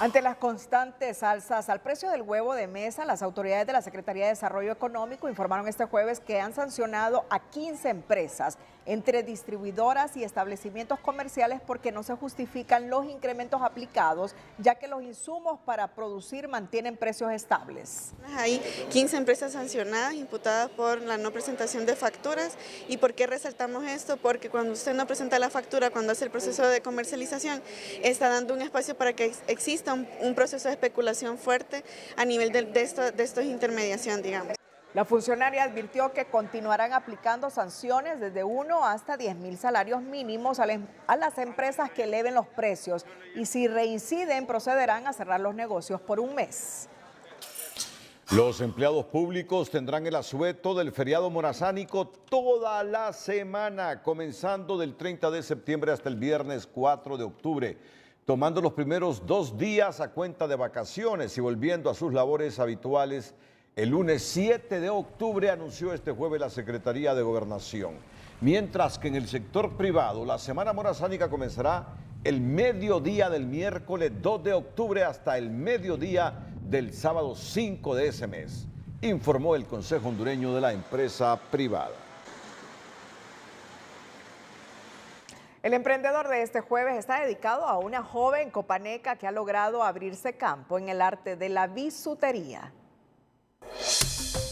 Ante las constantes alzas al precio del huevo de mesa, las autoridades de la Secretaría de Desarrollo Económico informaron este jueves que han sancionado a 15 empresas, entre distribuidoras y establecimientos comerciales, porque no se justifican los incrementos aplicados, ya que los insumos para producir mantienen precios estables. Hay 15 empresas sancionadas, imputadas por la no presentación de facturas. ¿Y por qué resaltamos esto? Porque cuando usted no presenta la factura, cuando hace el proceso de comercialización, está dando un espacio para que exista un proceso de especulación fuerte a nivel de estos intermediación, digamos. La funcionaria advirtió que continuarán aplicando sanciones desde 1 hasta 10.000 salarios mínimos a las empresas que eleven los precios y si reinciden procederán a cerrar los negocios por un mes. Los empleados públicos tendrán el asueto del feriado morazánico toda la semana, comenzando del 30 de septiembre hasta el viernes 4 de octubre. Tomando los primeros 2 días a cuenta de vacaciones y volviendo a sus labores habituales, el lunes 7 de octubre anunció este jueves la Secretaría de Gobernación. Mientras que en el sector privado, la Semana Morazánica comenzará el mediodía del miércoles 2 de octubre hasta el mediodía del sábado 5 de ese mes, informó el Consejo Hondureño de la Empresa Privada. El emprendedor de este jueves está dedicado a una joven copaneca que ha logrado abrirse campo en el arte de la bisutería.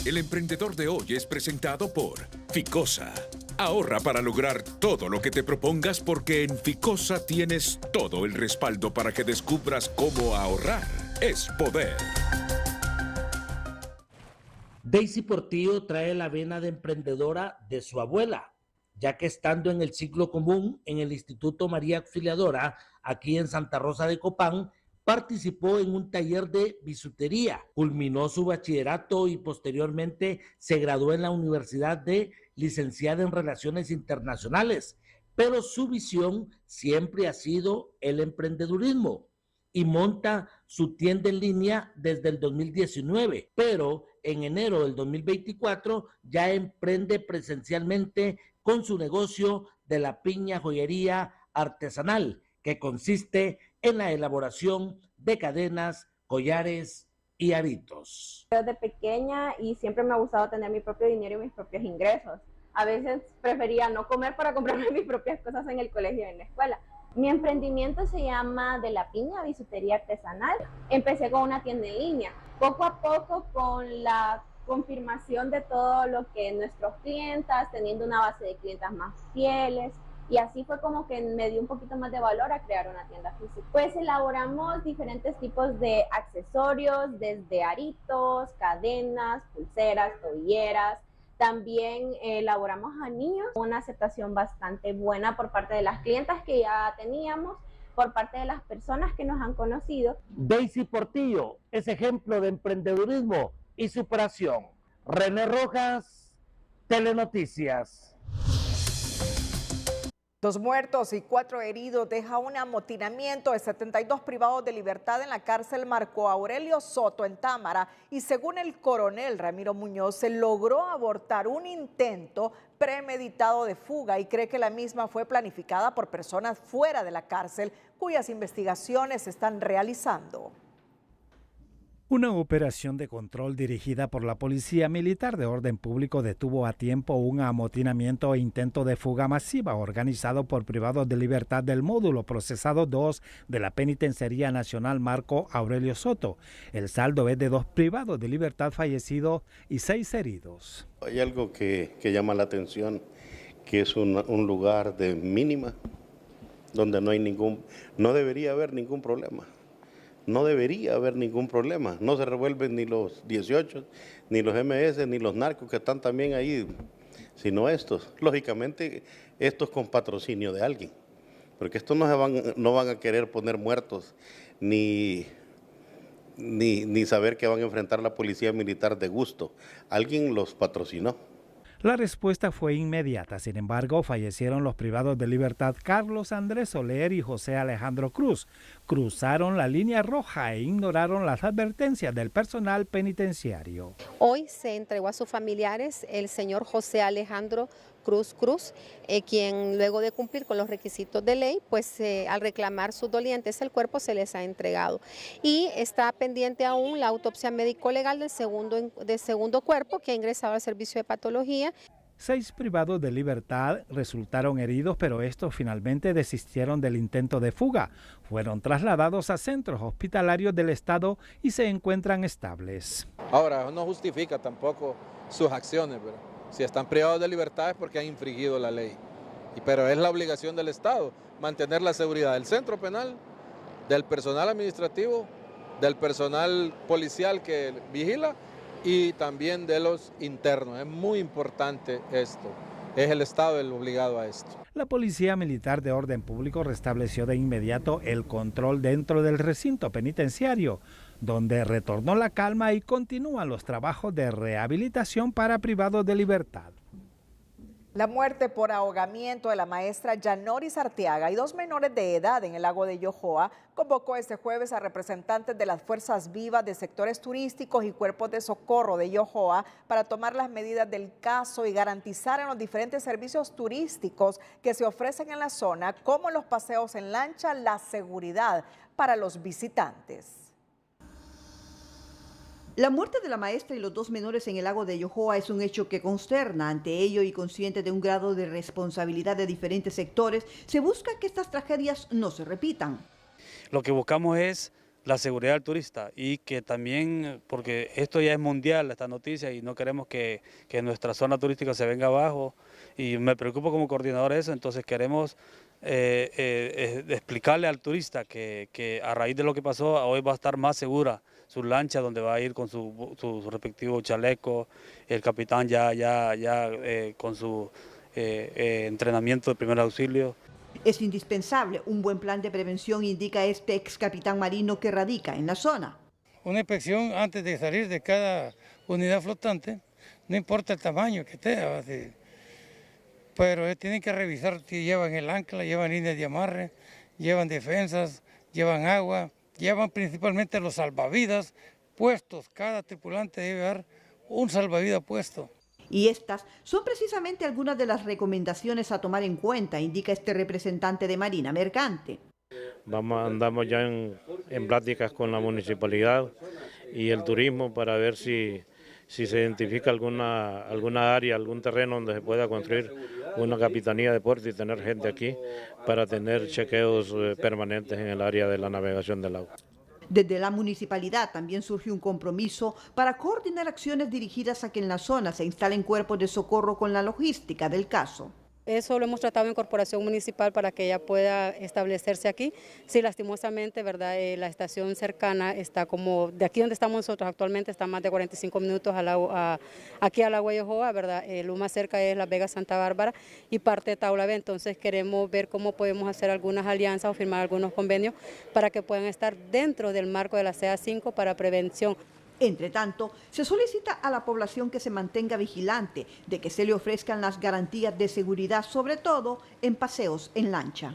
El emprendedor de hoy es presentado por Ficosa. Ahorra para lograr todo lo que te propongas porque en Ficosa tienes todo el respaldo para que descubras cómo ahorrar es poder. Daisy Portillo trae la vena de emprendedora de su abuela, ya que estando en el ciclo común en el Instituto María Auxiliadora, aquí en Santa Rosa de Copán, participó en un taller de bisutería, culminó su bachillerato y posteriormente se graduó en la Universidad de Licenciada en Relaciones Internacionales, pero su visión siempre ha sido el emprendedurismo. y monta su tienda en línea desde el 2019, pero en enero del 2024 ya emprende presencialmente con su negocio de la piña joyería artesanal, que consiste en la elaboración de cadenas, collares y aritos. Desde pequeña y siempre me ha gustado tener mi propio dinero y mis propios ingresos. A veces prefería no comer para comprarme mis propias cosas en el colegio y en la escuela. Mi emprendimiento se llama De la Piña, bisutería artesanal. Empecé con una tienda en línea. Poco a poco, con la confirmación de todo lo que nuestros clientas, teniendo una base de clientas más fieles, y así fue como que me dio un poquito más de valor a crear una tienda física. Pues elaboramos diferentes tipos de accesorios, desde aritos, cadenas, pulseras, tobilleras. También elaboramos anillos, una aceptación bastante buena por parte de las clientas que ya teníamos, por parte de las personas que nos han conocido. Daisy Portillo es ejemplo de emprendedurismo y superación. René Rojas, Telenoticias. 2 muertos y 4 heridos deja un amotinamiento de 72 privados de libertad en la cárcel Marco Aurelio Soto en Támara, y según el coronel Ramiro Muñoz se logró abortar un intento premeditado de fuga y cree que la misma fue planificada por personas fuera de la cárcel cuyas investigaciones se están realizando. Una operación de control dirigida por la Policía Militar de Orden Público detuvo a tiempo un amotinamiento e intento de fuga masiva organizado por privados de libertad del módulo procesado 2 de la Penitenciaría Nacional Marco Aurelio Soto. El saldo es de 2 privados de libertad fallecidos y 6 heridos. Hay algo que llama la atención, que es un lugar de mínima, donde no debería haber ningún problema. No debería haber ningún problema, no se revuelven ni los 18, ni los MS, ni los narcos que están también ahí, sino estos. Lógicamente, estos con patrocinio de alguien, porque estos no van a querer poner muertos, ni saber que van a enfrentar la policía militar de gusto. Alguien los patrocinó. La respuesta fue inmediata, sin embargo, fallecieron los privados de libertad Carlos Andrés Soler y José Alejandro Cruz. Cruzaron la línea roja e ignoraron las advertencias del personal penitenciario. Hoy se entregó a sus familiares el señor José Alejandro Cruz, quien luego de cumplir con los requisitos de ley, pues al reclamar sus dolientes, el cuerpo se les ha entregado. Y está pendiente aún la autopsia médico-legal del segundo cuerpo que ha ingresado al servicio de patología. 6 privados de libertad resultaron heridos, pero estos finalmente desistieron del intento de fuga. Fueron trasladados a centros hospitalarios del estado y se encuentran estables. Ahora, no justifica tampoco sus acciones, ¿verdad? Si están privados de libertad es porque han infringido la ley. Pero es la obligación del Estado mantener la seguridad del centro penal, del personal administrativo, del personal policial que vigila y también de los internos. Es muy importante esto. Es el Estado el obligado a esto. La Policía Militar de Orden Público restableció de inmediato el control dentro del recinto penitenciario, donde retornó la calma y continúan los trabajos de rehabilitación para privados de libertad. La muerte por ahogamiento de la maestra Yanoris Arteaga y 2 menores de edad en el lago de Yojoa convocó este jueves a representantes de las fuerzas vivas de sectores turísticos y cuerpos de socorro de Yojoa para tomar las medidas del caso y garantizar en los diferentes servicios turísticos que se ofrecen en la zona, como los paseos en lancha, la seguridad para los visitantes. La muerte de la maestra y los 2 menores en el lago de Yojoa es un hecho que consterna. Ante ello y consciente de un grado de responsabilidad de diferentes sectores, se busca que estas tragedias no se repitan. Lo que buscamos es la seguridad del turista y que también, porque esto ya es mundial, esta noticia, y no queremos que nuestra zona turística se venga abajo, y me preocupa como coordinador eso, entonces queremos explicarle al turista que a raíz de lo que pasó, hoy va a estar más segura su lancha, donde va a ir con su respectivo chaleco, el capitán ya con su entrenamiento de primer auxilio. Es indispensable un buen plan de prevención, indica este ex capitán marino que radica en la zona. Una inspección antes de salir de cada unidad flotante, no importa el tamaño que esté, pero tienen que revisar si llevan el ancla, llevan líneas de amarre, llevan defensas, llevan agua, llevan principalmente los salvavidas puestos. Cada tripulante debe llevar un salvavidas puesto. Y estas son precisamente algunas de las recomendaciones a tomar en cuenta, indica este representante de Marina Mercante. Andamos ya en pláticas con la municipalidad y el turismo para ver si se identifica alguna área, algún terreno donde se pueda construir una capitanía de puerto y tener gente aquí para tener chequeos permanentes en el área de la navegación del agua. Desde la municipalidad también surgió un compromiso para coordinar acciones dirigidas a que en la zona se instalen cuerpos de socorro con la logística del caso. Eso lo hemos tratado en Corporación Municipal para que ella pueda establecerse aquí. Sí, lastimosamente, ¿verdad? La estación cercana está como, de aquí donde estamos nosotros actualmente, está más de 45 minutos aquí al agua de Yohoa, ¿verdad? Lo más cerca es Las Vegas Santa Bárbara y parte de Taulabé. Entonces queremos ver cómo podemos hacer algunas alianzas o firmar algunos convenios para que puedan estar dentro del marco de la CA5 para prevención. Entre tanto, se solicita a la población que se mantenga vigilante de que se le ofrezcan las garantías de seguridad, sobre todo en paseos en lancha.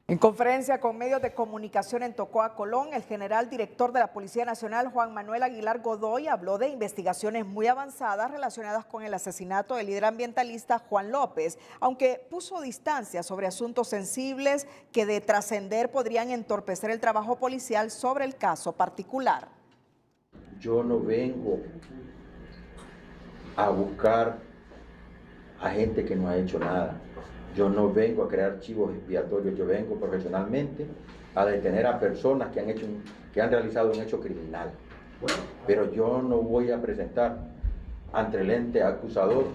En conferencia con medios de comunicación en Tocoa, Colón, el general director de la Policía Nacional, Juan Manuel Aguilar Godoy, habló de investigaciones muy avanzadas relacionadas con el asesinato del líder ambientalista Juan López, aunque puso distancia sobre asuntos sensibles que de trascender podrían entorpecer el trabajo policial sobre el caso particular. Yo no vengo a buscar a gente que no ha hecho nada. Yo no vengo a crear archivos expiatorios, yo vengo profesionalmente a detener a personas que han realizado un hecho criminal. Pero yo no voy a presentar ante el ente acusador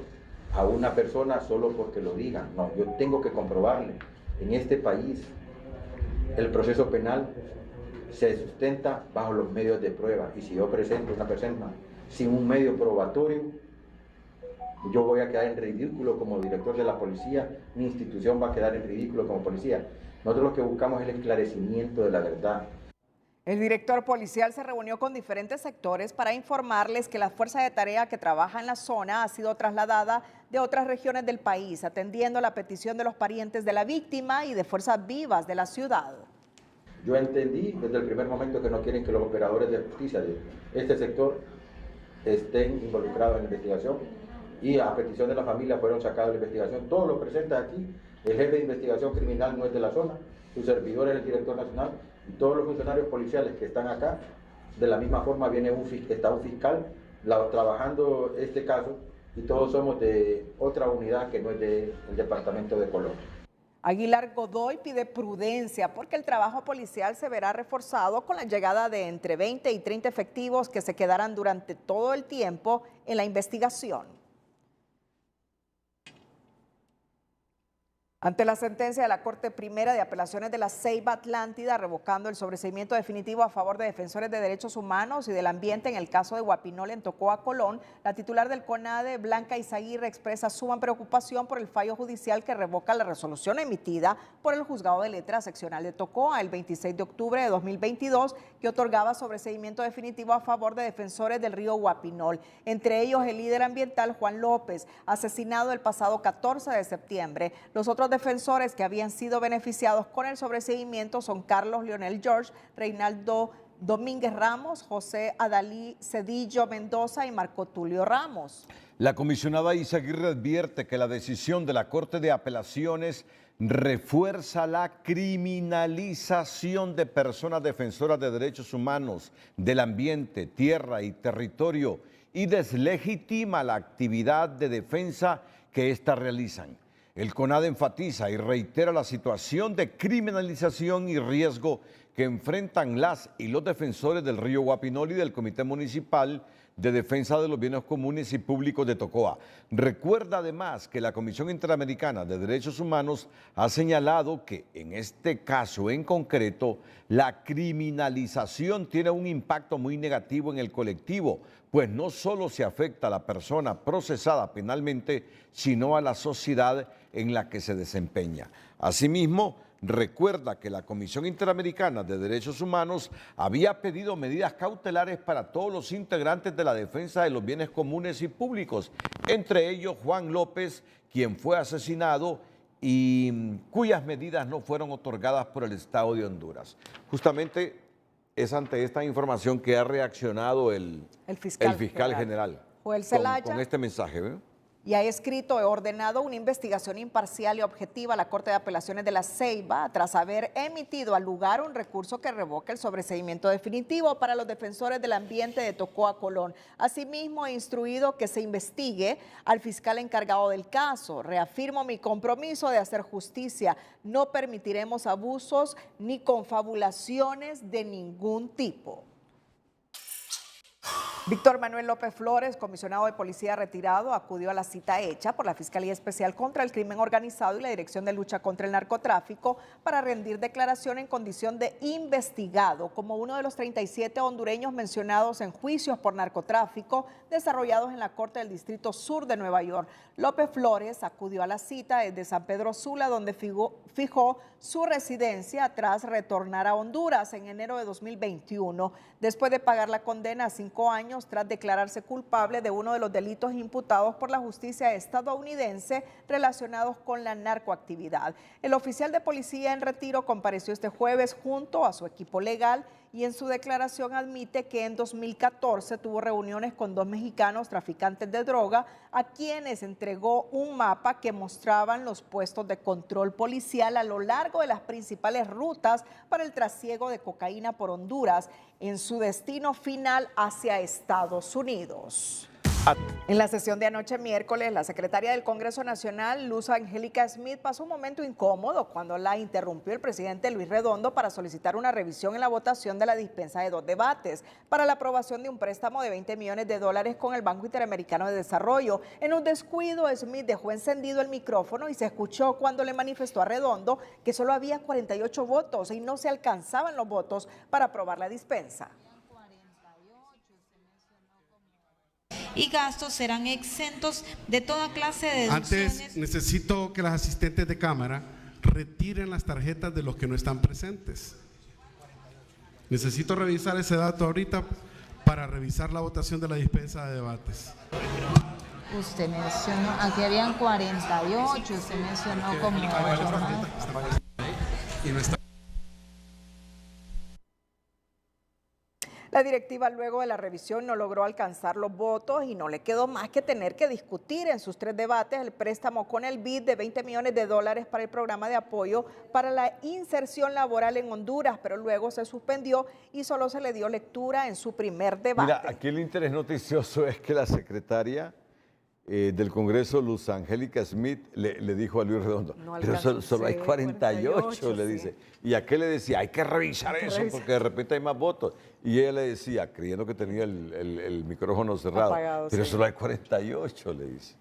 a una persona solo porque lo digan. No, yo tengo que comprobarle. En este país el proceso penal se sustenta bajo los medios de prueba. Y si yo presento una persona sin un medio probatorio, yo voy a quedar en ridículo como director de la policía, mi institución va a quedar en ridículo como policía. Nosotros lo que buscamos es el esclarecimiento de la verdad. El director policial se reunió con diferentes sectores para informarles que la fuerza de tarea que trabaja en la zona ha sido trasladada de otras regiones del país, atendiendo la petición de los parientes de la víctima y de fuerzas vivas de la ciudad. Yo entendí desde el primer momento que no quieren que los operadores de justicia de este sector estén involucrados en la investigación. Y a petición de la familia fueron sacados de la investigación. Todos los presentes aquí, el jefe de investigación criminal no es de la zona, su servidor es el director nacional, y todos los funcionarios policiales que están acá, de la misma forma está un fiscal trabajando este caso, y todos somos de otra unidad que no es del departamento de Colón. Aguilar Godoy pide prudencia porque el trabajo policial se verá reforzado con la llegada de entre 20 y 30 efectivos que se quedarán durante todo el tiempo en la investigación. Ante la sentencia de la Corte Primera de Apelaciones de la Ceiba Atlántida, revocando el sobreseimiento definitivo a favor de defensores de derechos humanos y del ambiente en el caso de Guapinol en Tocoa, Colón, la titular del CONADE, Blanca Izaguirre, expresa suma preocupación por el fallo judicial que revoca la resolución emitida por el Juzgado de Letras Seccional de Tocoa el 26 de octubre de 2022, que otorgaba sobreseimiento definitivo a favor de defensores del río Guapinol, entre ellos el líder ambiental Juan López, asesinado el pasado 14 de septiembre. Los otros defensores que habían sido beneficiados con el sobreseimiento son Carlos Leonel George, Reinaldo Domínguez Ramos, José Adalí Cedillo Mendoza y Marco Tulio Ramos. La comisionada Izaguirre advierte que la decisión de la Corte de Apelaciones refuerza la criminalización de personas defensoras de derechos humanos, del ambiente, tierra y territorio y deslegitima la actividad de defensa que éstas realizan. El CONADE enfatiza y reitera la situación de criminalización y riesgo que enfrentan las y los defensores del río Guapinol y del Comité Municipal de Defensa de los Bienes Comunes y Públicos de Tocoa. Recuerda además que la Comisión Interamericana de Derechos Humanos ha señalado que en este caso en concreto la criminalización tiene un impacto muy negativo en el colectivo, pues no solo se afecta a la persona procesada penalmente, sino a la sociedad en la que se desempeña. Asimismo, recuerda que la Comisión Interamericana de Derechos Humanos había pedido medidas cautelares para todos los integrantes de la defensa de los bienes comunes y públicos, entre ellos Juan López, quien fue asesinado y cuyas medidas no fueron otorgadas por el Estado de Honduras. Justamente es ante esta información que ha reaccionado el fiscal general Joel Zelaya, con este mensaje, ¿ve? Y ha escrito: he ordenado una investigación imparcial y objetiva a la Corte de Apelaciones de La Ceiba tras haber emitido al lugar un recurso que revoca el sobreseimiento definitivo para los defensores del ambiente de Tocoa, Colón. Asimismo, he instruido que se investigue al fiscal encargado del caso. Reafirmo mi compromiso de hacer justicia. No permitiremos abusos ni confabulaciones de ningún tipo. Víctor Manuel López Flores, comisionado de policía retirado, acudió a la cita hecha por la Fiscalía Especial contra el Crimen Organizado y la Dirección de Lucha contra el Narcotráfico para rendir declaración en condición de investigado como uno de los 37 hondureños mencionados en juicios por narcotráfico desarrollados en la Corte del Distrito Sur de Nueva York. López Flores acudió a la cita desde San Pedro Sula, donde fijó su residencia tras retornar a Honduras en enero de 2021, después de pagar la condena a 5 años tras declararse culpable de uno de los delitos imputados por la justicia estadounidense relacionados con la narcoactividad. El oficial de policía en retiro compareció este jueves junto a su equipo legal y en su declaración admite que en 2014 tuvo reuniones con 2 mexicanos traficantes de droga a quienes entregó un mapa que mostraban los puestos de control policial a lo largo de las principales rutas para el trasiego de cocaína por Honduras en su destino final hacia Estados Unidos. En la sesión de anoche miércoles, la secretaria del Congreso Nacional, Luz Angélica Smith, pasó un momento incómodo cuando la interrumpió el presidente Luis Redondo para solicitar una revisión en la votación de la dispensa de 2 debates para la aprobación de un préstamo de $20 millones con el Banco Interamericano de Desarrollo. En un descuido, Smith dejó encendido el micrófono y se escuchó cuando le manifestó a Redondo que solo había 48 votos y no se alcanzaban los votos para aprobar la dispensa. Y gastos serán exentos de toda clase de deducciones. Antes necesito que las asistentes de Cámara retiren las tarjetas de los que no están presentes. Necesito revisar ese dato ahorita para revisar la votación de la dispensa de debates. Usted mencionó, aquí habían 48, usted mencionó como 8 más. Y no está. La directiva luego de la revisión no logró alcanzar los votos y no le quedó más que tener que discutir en sus 3 debates el préstamo con el BID de $20 millones para el programa de apoyo para la inserción laboral en Honduras, pero luego se suspendió y solo se le dio lectura en su primer debate. Mira, aquí el interés noticioso es que la secretaria del Congreso, Luz Angélica Smith, le dijo a Luis Redondo, no, pero solo hay 48, le dice. Sí. Y a qué le decía, hay que revisar eso porque de repente hay más votos. Y ella le decía, creyendo que tenía el micrófono cerrado, apagado, pero solo hay 48, le dice.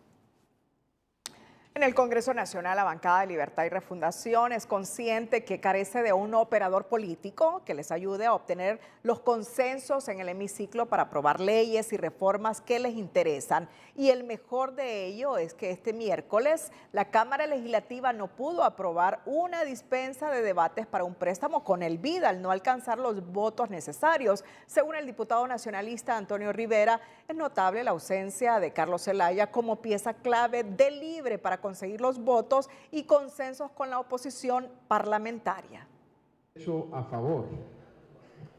En el Congreso Nacional, la bancada de Libertad y Refundación es consciente que carece de un operador político que les ayude a obtener los consensos en el hemiciclo para aprobar leyes y reformas que les interesan. Y el mejor de ello es que este miércoles la Cámara Legislativa no pudo aprobar una dispensa de debates para un préstamo con el BID al no alcanzar los votos necesarios. Según el diputado nacionalista Antonio Rivera, es notable la ausencia de Carlos Zelaya como pieza clave del LIBRE para conseguir los votos y consensos con la oposición parlamentaria. Eso a favor.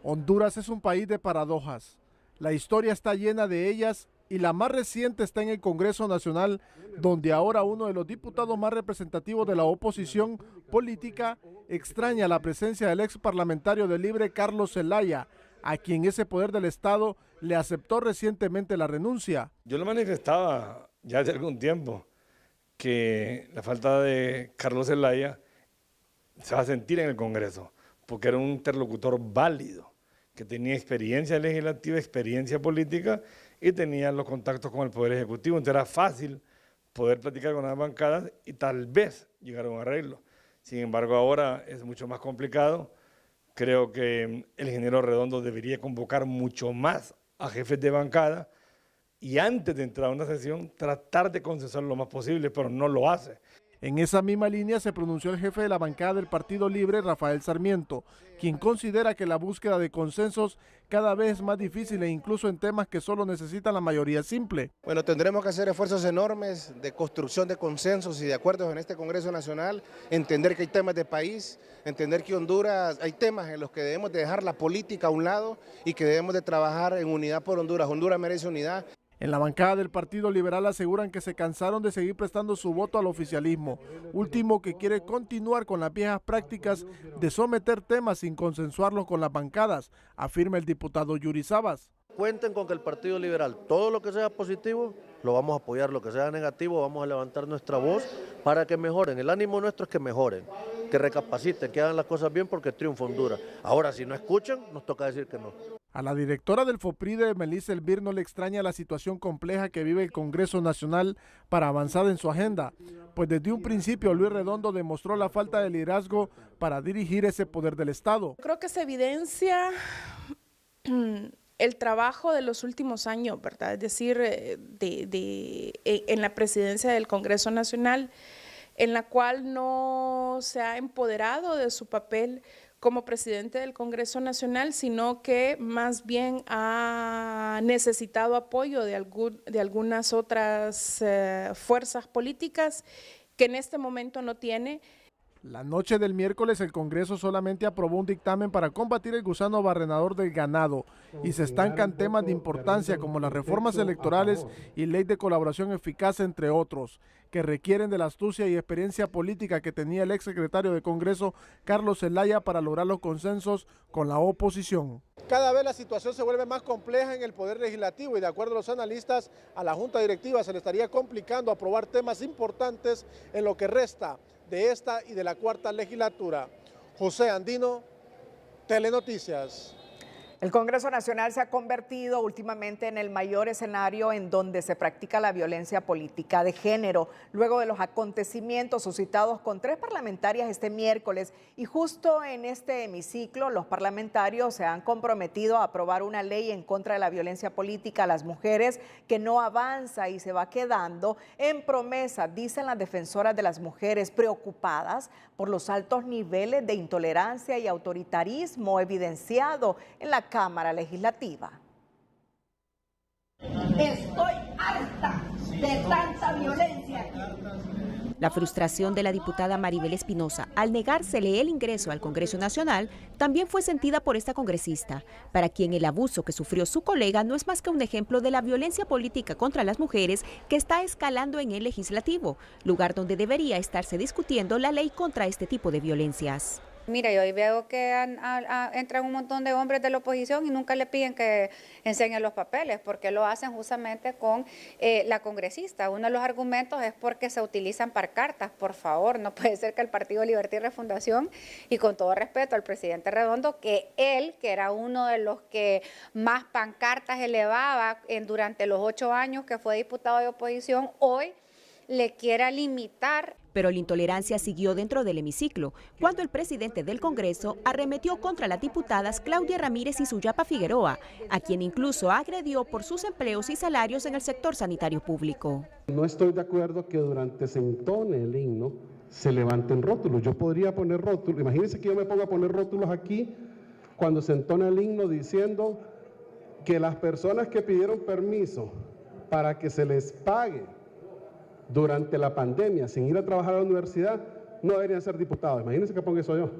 Honduras es un país de paradojas. La historia está llena de ellas y la más reciente está en el Congreso Nacional, donde ahora uno de los diputados más representativos de la oposición política extraña la presencia del ex parlamentario del LIBRE, Carlos Zelaya, a quien ese poder del Estado le aceptó recientemente la renuncia. Yo lo manifestaba ya hace algún tiempo, que la falta de Carlos Zelaya se va a sentir en el Congreso, porque era un interlocutor válido, que tenía experiencia legislativa, experiencia política y tenía los contactos con el Poder Ejecutivo. Entonces era fácil poder platicar con las bancadas y tal vez llegar a un arreglo. Sin embargo, ahora es mucho más complicado. Creo que el ingeniero Redondo debería convocar mucho más a jefes de bancada y antes de entrar a una sesión tratar de consensar lo más posible, pero no lo hace. En esa misma línea se pronunció el jefe de la bancada del Partido Libre, Rafael Sarmiento, quien considera que la búsqueda de consensos cada vez es más difícil e incluso en temas que solo necesitan la mayoría simple. Bueno, tendremos que hacer esfuerzos enormes de construcción de consensos y de acuerdos en este Congreso Nacional, entender que hay temas de país, entender que Honduras, hay temas en los que debemos de dejar la política a un lado y que debemos de trabajar en unidad por Honduras. Honduras merece unidad. En la bancada del Partido Liberal aseguran que se cansaron de seguir prestando su voto al oficialismo, último que quiere continuar con las viejas prácticas de someter temas sin consensuarlos con las bancadas, afirma el diputado Yuri Sabas. Cuenten con que el Partido Liberal, todo lo que sea positivo, lo vamos a apoyar, lo que sea negativo, vamos a levantar nuestra voz para que mejoren. El ánimo nuestro es que mejoren, que recapaciten, que hagan las cosas bien porque triunfa Honduras. Ahora, si no escuchan, nos toca decir que no. A la directora del FOPRIDE, Melissa Elvir, no le extraña la situación compleja que vive el Congreso Nacional para avanzar en su agenda, pues desde un principio Luis Redondo demostró la falta de liderazgo para dirigir ese poder del Estado. Creo que se evidencia el trabajo de los últimos años, ¿verdad? Es decir, en la presidencia del Congreso Nacional, en la cual no se ha empoderado de su papel como presidente del Congreso Nacional, sino que más bien ha necesitado apoyo de algunas otras fuerzas políticas que en este momento no tiene. La noche del miércoles el Congreso solamente aprobó un dictamen para combatir el gusano barrenador del ganado y se estancan temas de importancia como las reformas electorales y ley de colaboración eficaz, entre otros, que requieren de la astucia y experiencia política que tenía el exsecretario de Congreso Carlos Zelaya para lograr los consensos con la oposición. Cada vez la situación se vuelve más compleja en el Poder Legislativo y de acuerdo a los analistas, a la Junta Directiva se le estaría complicando aprobar temas importantes en lo que resta de esta y de la cuarta legislatura. José Andino, Telenoticias. El Congreso Nacional se ha convertido últimamente en el mayor escenario en donde se practica la violencia política de género, luego de los acontecimientos suscitados con 3 parlamentarias este miércoles. Y justo en este hemiciclo, los parlamentarios se han comprometido a aprobar una ley en contra de la violencia política a las mujeres que no avanza y se va quedando en promesa, dicen las defensoras de las mujeres, preocupadas por los altos niveles de intolerancia y autoritarismo evidenciado en la Cámara Legislativa. Estoy harta de tanta violencia. La frustración de la diputada Maribel Espinosa al negársele el ingreso al Congreso Nacional también fue sentida por esta congresista, para quien el abuso que sufrió su colega no es más que un ejemplo de la violencia política contra las mujeres que está escalando en el legislativo, lugar donde debería estarse discutiendo la ley contra este tipo de violencias. Mira, yo hoy veo que entran un montón de hombres de la oposición y nunca le piden que enseñen los papeles, porque lo hacen justamente con la congresista. Uno de los argumentos es porque se utilizan pancartas. Por favor, no puede ser que el Partido Libertad y Refundación, y con todo respeto al presidente Redondo, que él, que era uno de los que más pancartas elevaba durante los 8 años que fue diputado de oposición, hoy le quiera limitar. Pero la intolerancia siguió dentro del hemiciclo, cuando el presidente del Congreso arremetió contra las diputadas Claudia Ramírez y Suyapa Figueroa, a quien incluso agredió por sus empleos y salarios en el sector sanitario público. No estoy de acuerdo que durante se entone el himno se levanten rótulos. Yo podría poner rótulos, imagínense que yo me ponga a poner rótulos aquí cuando se entona el himno diciendo que las personas que pidieron permiso para que se les pague durante la pandemia, sin ir a trabajar a la universidad, no deberían ser diputados. Imagínense que ponga eso yo.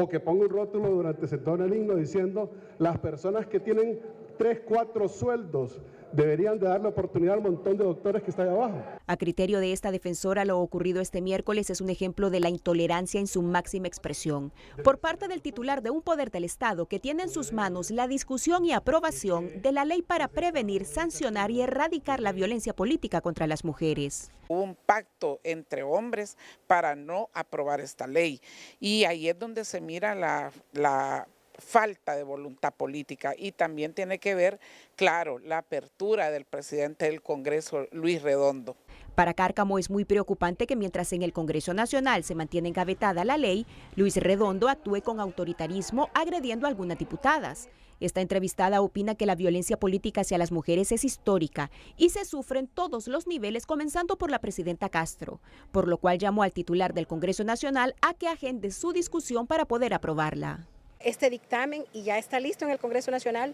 O que ponga un rótulo durante se entona el himno diciendo las personas que tienen 3, 4 sueldos deberían de darle oportunidad al montón de doctores que está ahí abajo. A criterio de esta defensora, lo ocurrido este miércoles es un ejemplo de la intolerancia en su máxima expresión por parte del titular de un poder del Estado que tiene en sus manos la discusión y aprobación de la ley para prevenir, sancionar y erradicar la violencia política contra las mujeres. Hubo un pacto entre hombres para no aprobar esta ley y ahí es donde se mira la falta de voluntad política y también tiene que ver, claro, la apertura del presidente del Congreso, Luis Redondo. Para Cárcamo es muy preocupante que mientras en el Congreso Nacional se mantiene engavetada la ley, Luis Redondo actúe con autoritarismo agrediendo a algunas diputadas. Esta entrevistada opina que la violencia política hacia las mujeres es histórica y se sufre en todos los niveles, comenzando por la presidenta Castro, por lo cual llamó al titular del Congreso Nacional a que agende su discusión para poder aprobarla. Este dictamen y ya está listo en el Congreso Nacional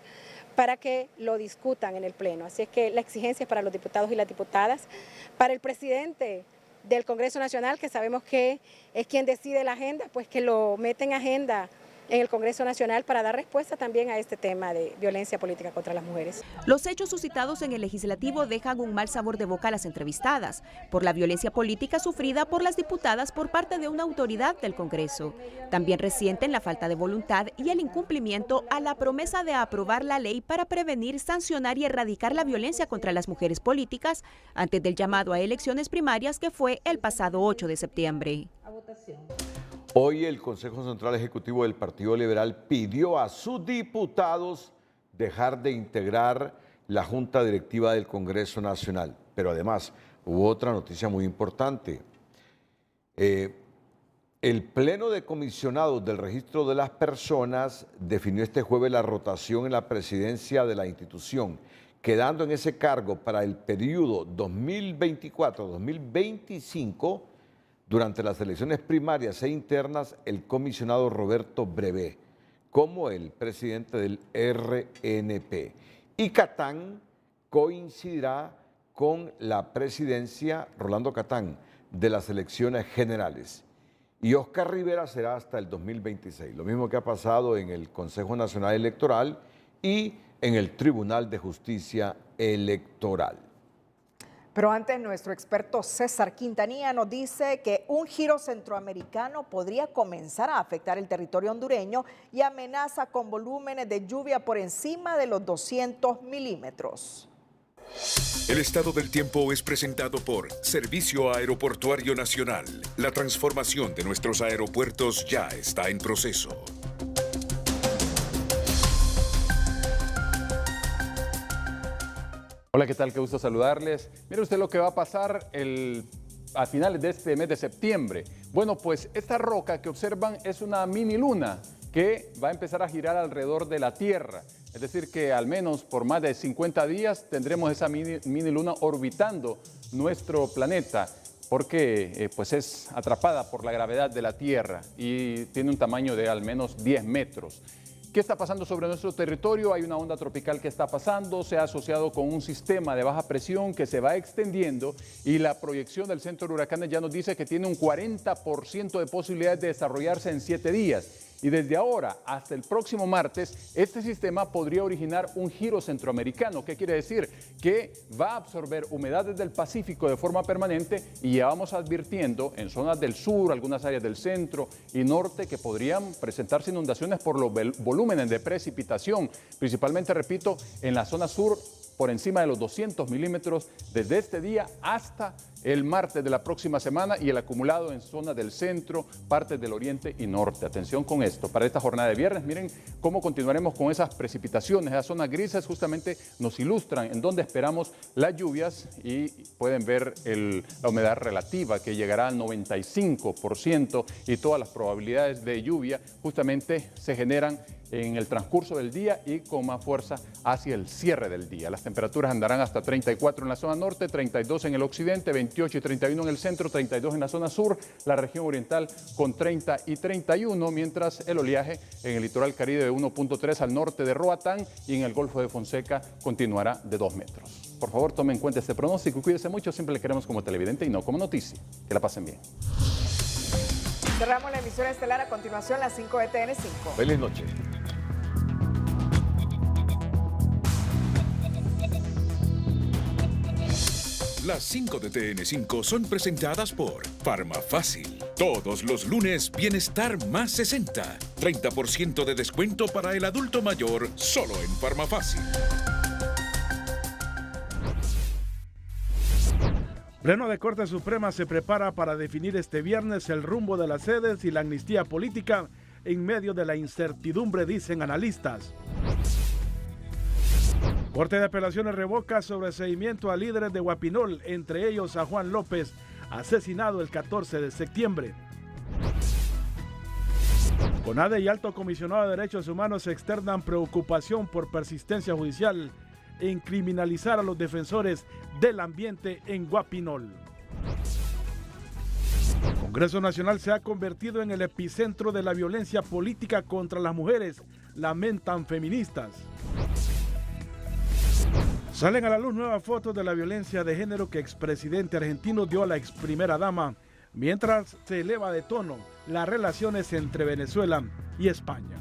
para que lo discutan en el Pleno. Así es que la exigencia es para los diputados y las diputadas, para el presidente del Congreso Nacional, que sabemos que es quien decide la agenda, pues que lo meta en agenda en el Congreso Nacional para dar respuesta también a este tema de violencia política contra las mujeres. Los hechos suscitados en el legislativo dejan un mal sabor de boca a las entrevistadas por la violencia política sufrida por las diputadas por parte de una autoridad del Congreso. También resienten la falta de voluntad y el incumplimiento a la promesa de aprobar la ley para prevenir, sancionar y erradicar la violencia contra las mujeres políticas antes del llamado a elecciones primarias que fue el pasado 8 de septiembre. Hoy el Consejo Central Ejecutivo del Partido Liberal pidió a sus diputados dejar de integrar la Junta Directiva del Congreso Nacional. Pero además hubo otra noticia muy importante. El Pleno de Comisionados del Registro de las Personas definió este jueves la rotación en la presidencia de la institución, quedando en ese cargo para el periodo 2024-2025. Durante las elecciones primarias e internas, el comisionado Roberto Brevé, como el presidente del RNP. Y Catán coincidirá con la presidencia, Rolando Catán, de las elecciones generales. Y Oscar Rivera será hasta el 2026, lo mismo que ha pasado en el Consejo Nacional Electoral y en el Tribunal de Justicia Electoral. Pero antes, nuestro experto César Quintanilla nos dice que un giro centroamericano podría comenzar a afectar el territorio hondureño y amenaza con volúmenes de lluvia por encima de los 200 milímetros. El estado del tiempo es presentado por Servicio Aeroportuario Nacional. La transformación de nuestros aeropuertos ya está en proceso. Hola, ¿qué tal? Qué gusto saludarles. Mire usted lo que va a pasar a finales de este mes de septiembre. Bueno, pues esta roca que observan es una mini luna que va a empezar a girar alrededor de la Tierra. Es decir, que al menos por más de 50 días tendremos esa mini luna orbitando nuestro planeta, porque pues es atrapada por la gravedad de la Tierra y tiene un tamaño de al menos 10 metros. ¿Qué está pasando sobre nuestro territorio? Hay una onda tropical que está pasando, se ha asociado con un sistema de baja presión que se va extendiendo y la proyección del Centro de Huracanes ya nos dice que tiene un 40% de posibilidades de desarrollarse en 7 días. Y desde ahora hasta el próximo martes, este sistema podría originar un giro centroamericano. ¿Qué quiere decir? Que va a absorber humedades del Pacífico de forma permanente y ya vamos advirtiendo en zonas del sur, algunas áreas del centro y norte que podrían presentarse inundaciones por los volúmenes de precipitación, principalmente, repito, en la zona sur por encima de los 200 milímetros desde este día hasta el martes de la próxima semana y el acumulado en zonas del centro, partes del oriente y norte. Atención con esto. Para esta jornada de viernes, miren cómo continuaremos con esas precipitaciones. Esas zonas grises justamente nos ilustran en dónde esperamos las lluvias y pueden ver la humedad relativa que llegará al 95% y todas las probabilidades de lluvia justamente se generan en el transcurso del día y con más fuerza hacia el cierre del día. Las temperaturas andarán hasta 34 en la zona norte, 32 en el occidente, 28 y 31 en el centro, 32 en la zona sur, la región oriental con 30 y 31, mientras el oleaje en el litoral caribe de 1.3 al norte de Roatán y en el Golfo de Fonseca continuará de 2 metros. Por favor, tomen en cuenta este pronóstico y cuídense mucho, siempre le queremos como televidente y no como noticia. Que la pasen bien. Cerramos la emisión estelar, a continuación las 5 de TN5. Feliz noche. Las 5 de TN5 son presentadas por Farmafácil. Todos los lunes, Bienestar más 60. 30% de descuento para el adulto mayor, solo en Farmafácil. Pleno de Corte Suprema se prepara para definir este viernes el rumbo de las sedes y la amnistía política en medio de la incertidumbre, dicen analistas. Corte de Apelaciones revoca sobreseimiento a líderes de Guapinol, entre ellos a Juan López, asesinado el 14 de septiembre. CONADE y Alto Comisionado de Derechos Humanos externan preocupación por persistencia judicial en criminalizar a los defensores del ambiente en Guapinol. El Congreso Nacional se ha convertido en el epicentro de la violencia política contra las mujeres, lamentan feministas. Salen a la luz nuevas fotos de la violencia de género que expresidente argentino dio a la ex primera dama, mientras se eleva de tono las relaciones entre Venezuela y España.